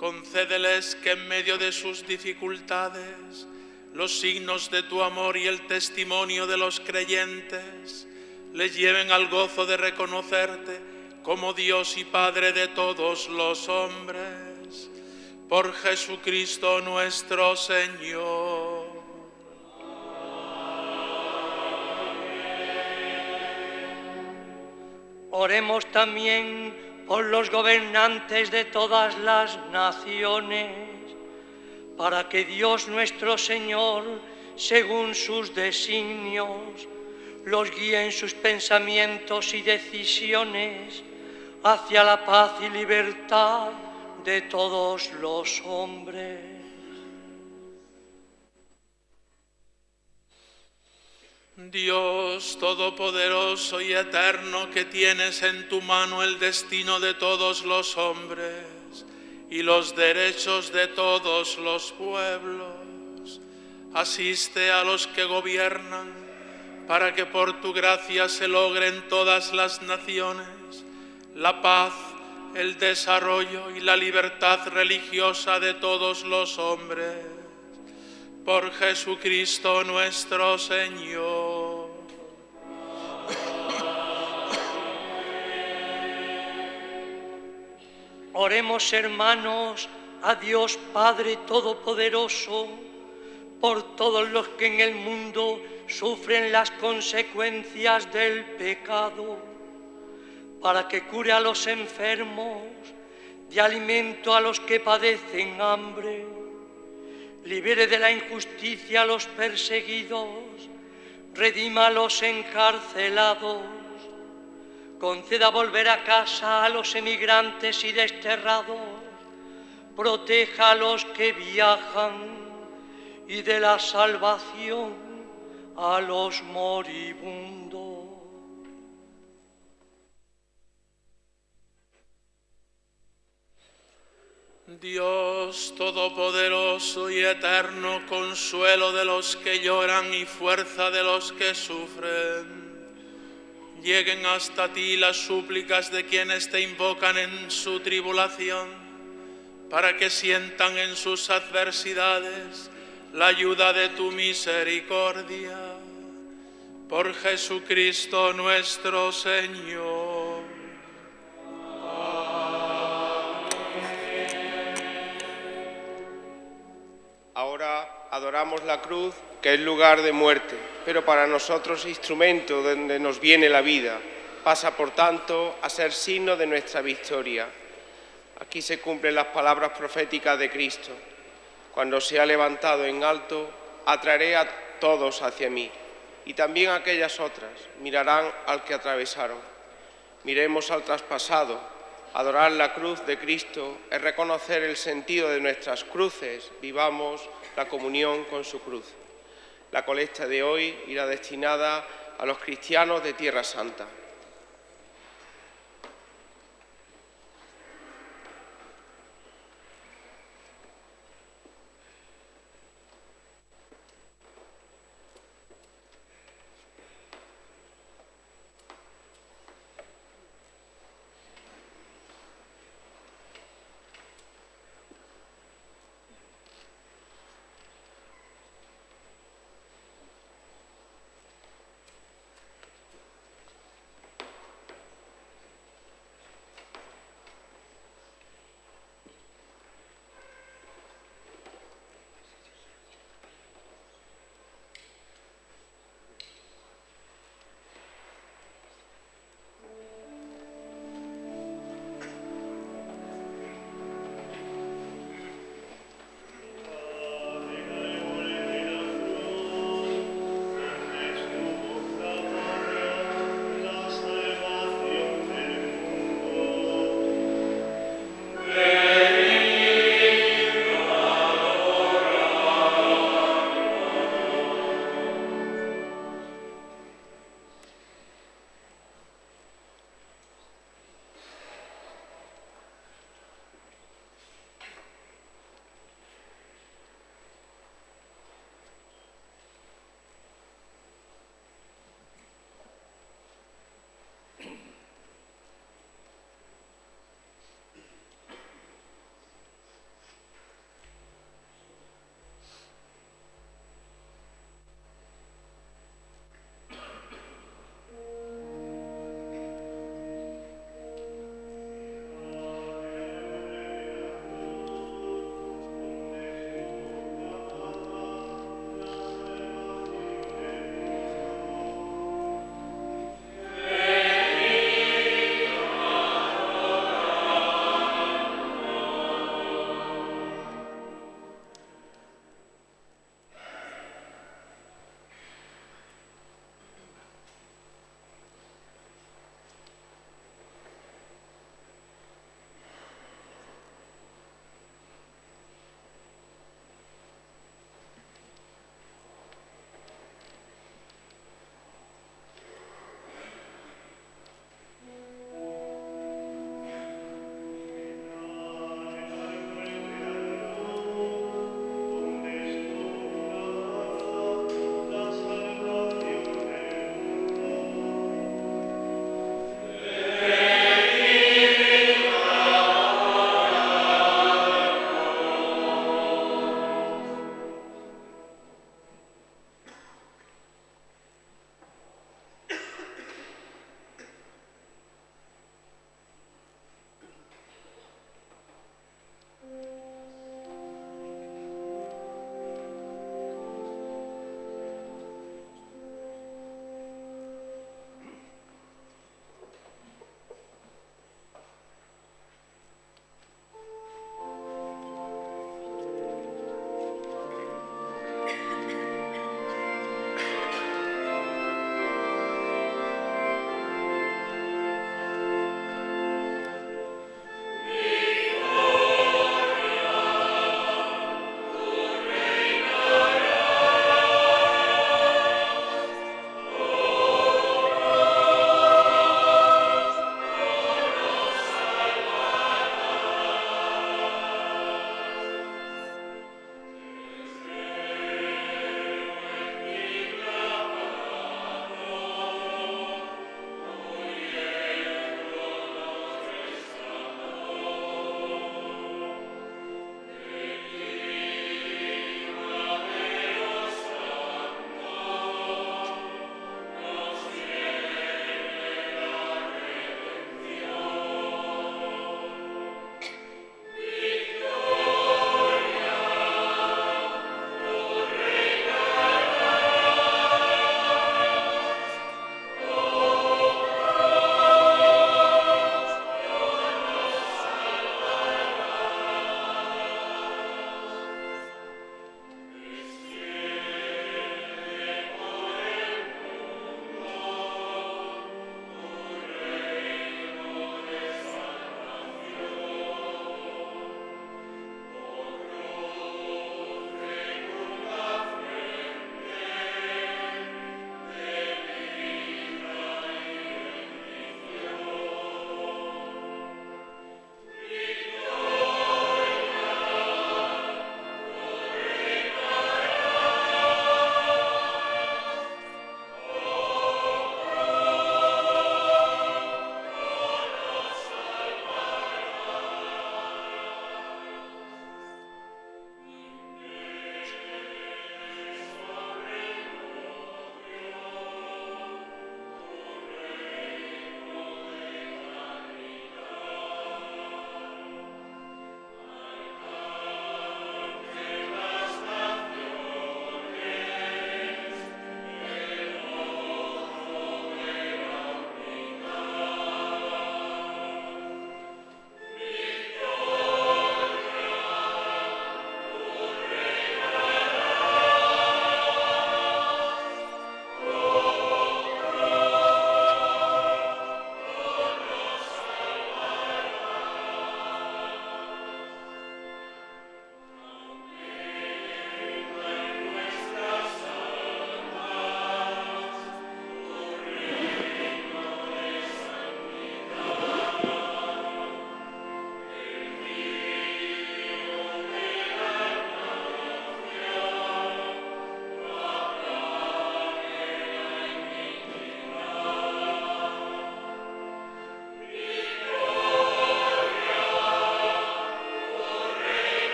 concédeles que en medio de sus dificultades los signos de tu amor y el testimonio de los creyentes les lleven al gozo de reconocerte como Dios y Padre de todos los hombres. Por Jesucristo nuestro Señor. Oremos también por los gobernantes de todas las naciones, para que Dios nuestro Señor, según sus designios, los guíe en sus pensamientos y decisiones hacia la paz y libertad de todos los hombres. Dios todopoderoso y eterno, que tienes en tu mano el destino de todos los hombres y los derechos de todos los pueblos, asiste a los que gobiernan, para que por tu gracia se logren todas las naciones la paz, el desarrollo y la libertad religiosa de todos los hombres. Por Jesucristo nuestro Señor. Oremos, hermanos, a Dios Padre Todopoderoso, por todos los que en el mundo sufren las consecuencias del pecado, para que cure a los enfermos, dé alimento a los que padecen hambre, libere de la injusticia a los perseguidos, redima a los encarcelados, conceda volver a casa a los emigrantes y desterrados, proteja a los que viajan y dé la salvación a los moribundos. Dios todopoderoso y eterno, consuelo de los que lloran y fuerza de los que sufren, lleguen hasta ti las súplicas de quienes te invocan en su tribulación, para que sientan en sus adversidades la ayuda de tu misericordia. Por Jesucristo nuestro Señor. Ahora adoramos la cruz, que es lugar de muerte, pero para nosotros instrumento donde nos viene la vida. pasa, por tanto, a ser signo de nuestra victoria. Aquí se cumplen las palabras proféticas de Cristo. Cuando sea levantado en alto, atraeré a todos hacia mí, y también aquellas otras mirarán al que atravesaron. Miremos al traspasado. Adorar la cruz de Cristo es reconocer el sentido de nuestras cruces. Vivamos la comunión con su cruz. La colecta de hoy irá destinada a los cristianos de Tierra Santa.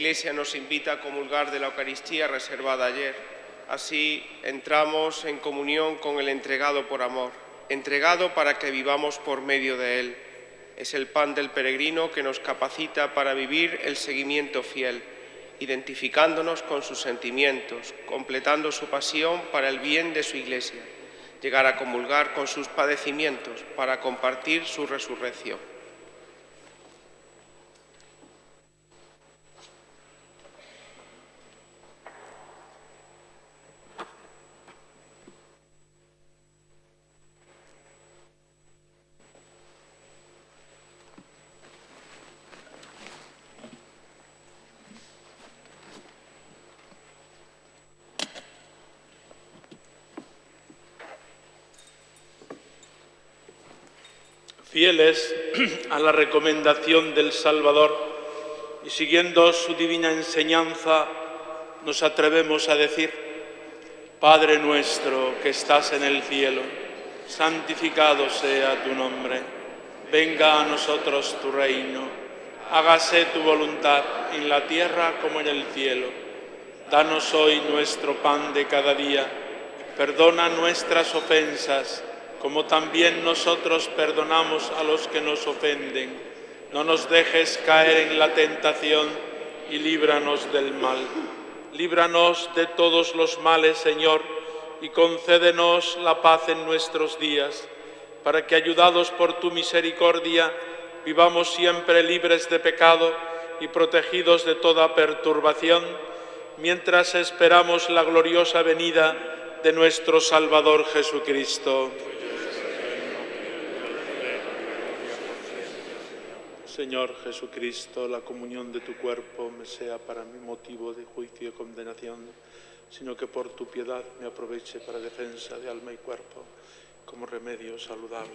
Iglesia nos invita a comulgar de la Eucaristía reservada ayer. Así entramos en comunión con el entregado por amor, entregado para que vivamos por medio de él. Es el pan del peregrino que nos capacita para vivir el seguimiento fiel, identificándonos con sus sentimientos, completando su pasión para el bien de su Iglesia, llegar a comulgar con sus padecimientos para compartir su resurrección. Fieles a la recomendación del Salvador y siguiendo su divina enseñanza, nos atrevemos a decir: Padre nuestro que estás en el cielo, santificado sea tu nombre. Venga a nosotros tu reino. Hágase tu voluntad en la tierra como en el cielo. Danos hoy nuestro pan de cada día. Perdona nuestras ofensas, como también nosotros perdonamos a los que nos ofenden. No nos dejes caer en la tentación y líbranos del mal. Líbranos de todos los males, Señor, y concédenos la paz en nuestros días, para que, ayudados por tu misericordia, vivamos siempre libres de pecado y protegidos de toda perturbación, mientras esperamos la gloriosa venida de nuestro Salvador Jesucristo. Señor Jesucristo, la comunión de tu cuerpo me sea para mí motivo de juicio y condenación, sino que por tu piedad me aproveche para defensa de alma y cuerpo, como remedio saludable.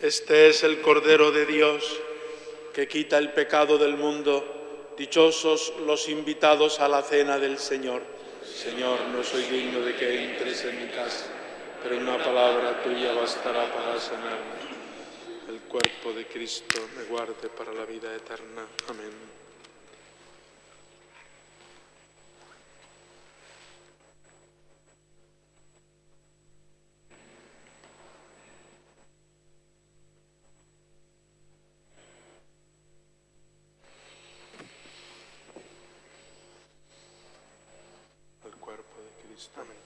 Este es el Cordero de Dios, que quita el pecado del mundo. Dichosos los invitados a la cena del Señor. Señor, no soy digno de que entres en mi casa, pero una palabra tuya bastará para sanarme. El cuerpo de Cristo me guarde para la vida eterna. Amén. El cuerpo de Cristo. Amén.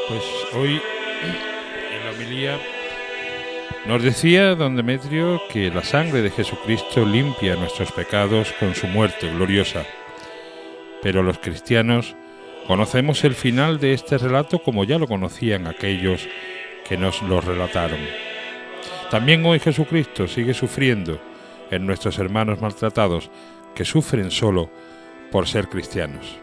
Pues hoy, en la homilía, nos decía don Demetrio que la sangre de Jesucristo limpia nuestros pecados con su muerte gloriosa, pero los cristianos Conocemos el final de este relato como ya lo conocían aquellos que nos lo relataron. También hoy Jesucristo sigue sufriendo en nuestros hermanos maltratados, que sufren solo por ser cristianos.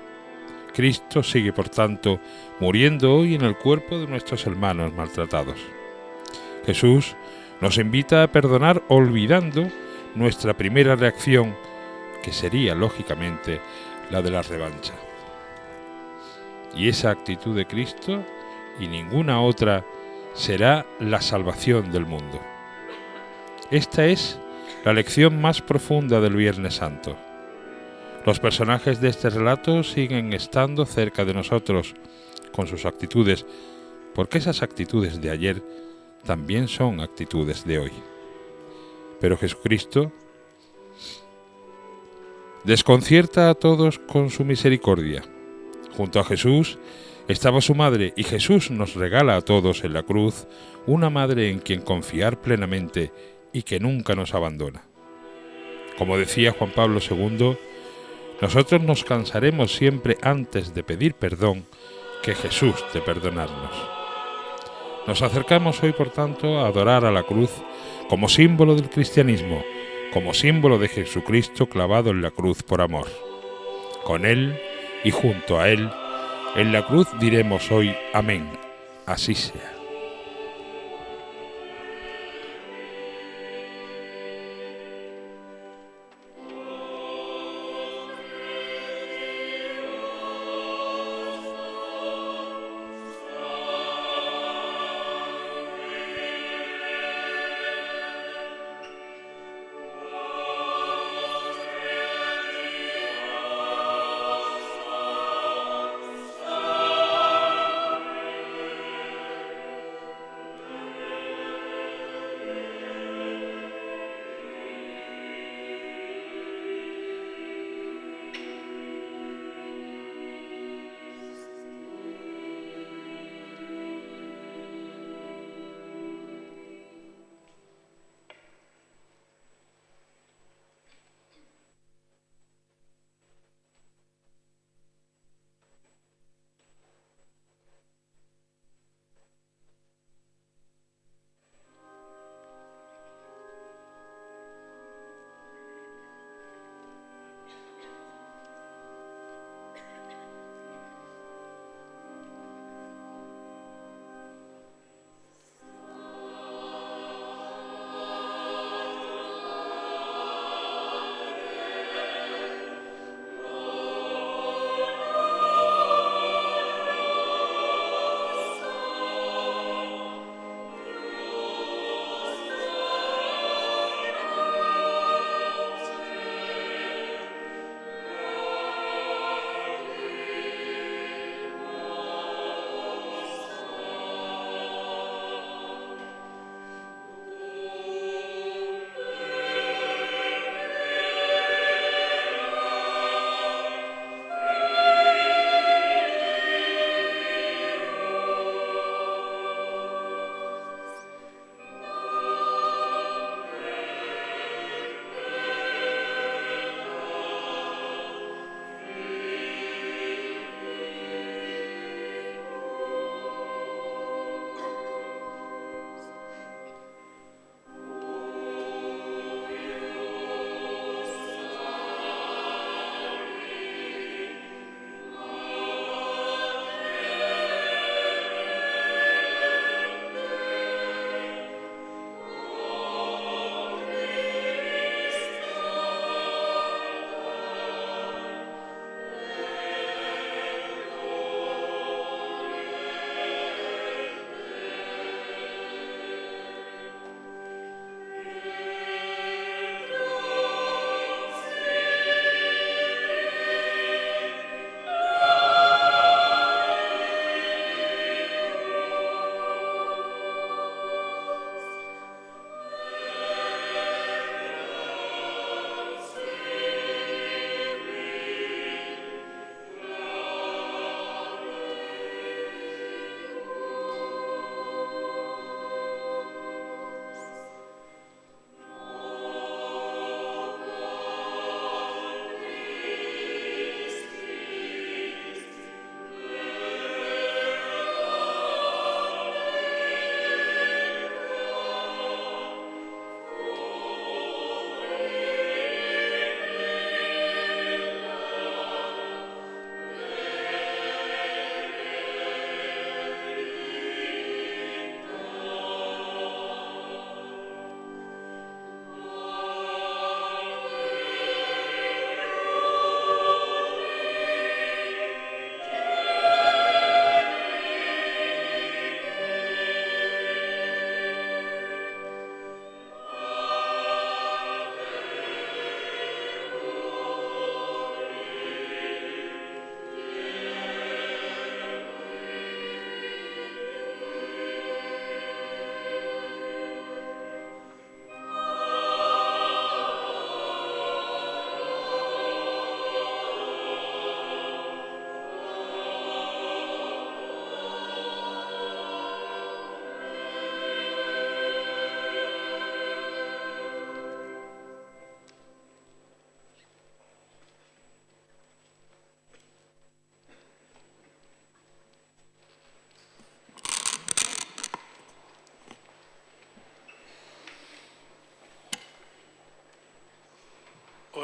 Cristo sigue, por tanto, muriendo hoy en el cuerpo de nuestros hermanos maltratados. Jesús nos invita a perdonar olvidando nuestra primera reacción, que sería, lógicamente, la de la revancha. Y esa actitud de Cristo y ninguna otra será la salvación del mundo. Esta es la lección más profunda del Viernes Santo. Los personajes de este relato siguen estando cerca de nosotros con sus actitudes, porque esas actitudes de ayer también son actitudes de hoy. Pero Jesucristo desconcierta a todos con su misericordia. Junto a Jesús estaba su madre, y Jesús nos regala a todos en la cruz una madre en quien confiar plenamente y que nunca nos abandona. Como decía Juan Pablo II, nosotros nos cansaremos siempre antes de pedir perdón que Jesús de perdonarnos. Nos acercamos hoy, por tanto, a adorar a la cruz como símbolo del cristianismo, como símbolo de Jesucristo clavado en la cruz por amor. Con Él y junto a Él, en la cruz diremos hoy amén, así sea.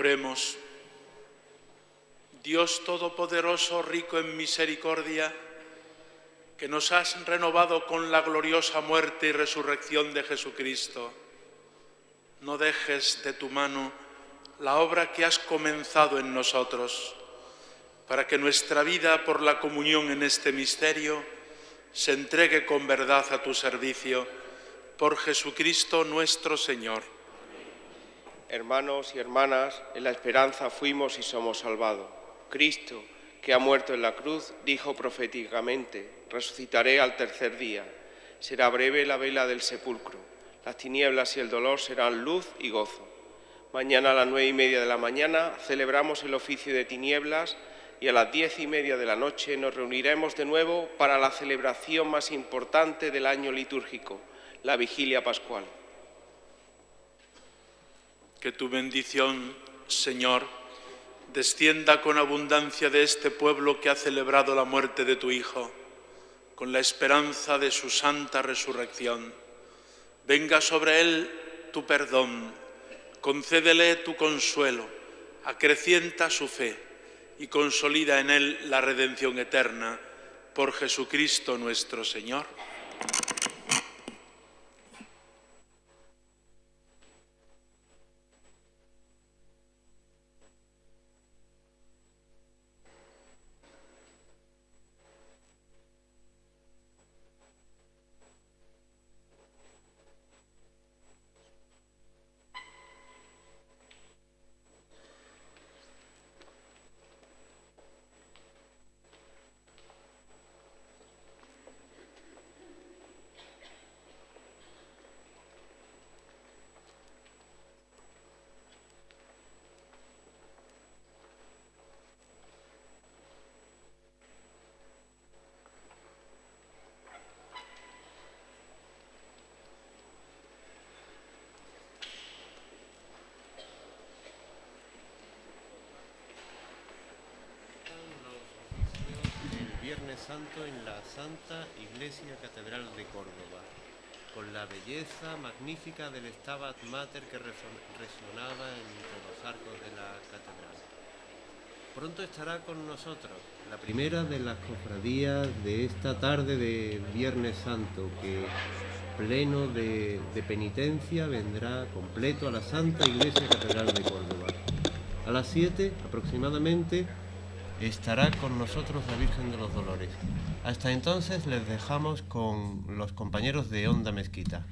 Oremos. Dios Todopoderoso, rico en misericordia, que nos has renovado con la gloriosa muerte y resurrección de Jesucristo, no dejes de tu mano la obra que has comenzado en nosotros, para que nuestra vida por la comunión en este misterio se entregue con verdad a tu servicio, por Jesucristo nuestro Señor. Hermanos y hermanas, en la esperanza fuimos y somos salvados. Cristo, que ha muerto en la cruz, dijo proféticamente: resucitaré al tercer día. Será breve la vela del sepulcro. Las tinieblas y el dolor serán luz y gozo. Mañana a las 9:30 de la mañana celebramos el oficio de tinieblas y a las 10:30 de la noche nos reuniremos de nuevo para la celebración más importante del año litúrgico, la Vigilia Pascual. Que tu bendición, Señor, descienda con abundancia de este pueblo que ha celebrado la muerte de tu Hijo, con la esperanza de su santa resurrección. Venga sobre él tu perdón, concédele tu consuelo, acrecienta su fe y consolida en él la redención eterna, por Jesucristo nuestro Señor. Viernes Santo en la Santa Iglesia Catedral de Córdoba, con la belleza magnífica del Stabat Mater que resonaba entre los arcos de la catedral. Pronto estará con nosotros la primera de las cofradías de esta tarde de Viernes Santo, que pleno de penitencia vendrá completo a la Santa Iglesia Catedral de Córdoba. A las 7 aproximadamente estará con nosotros la Virgen de los Dolores. Hasta entonces les dejamos con los compañeros de Onda Mezquita.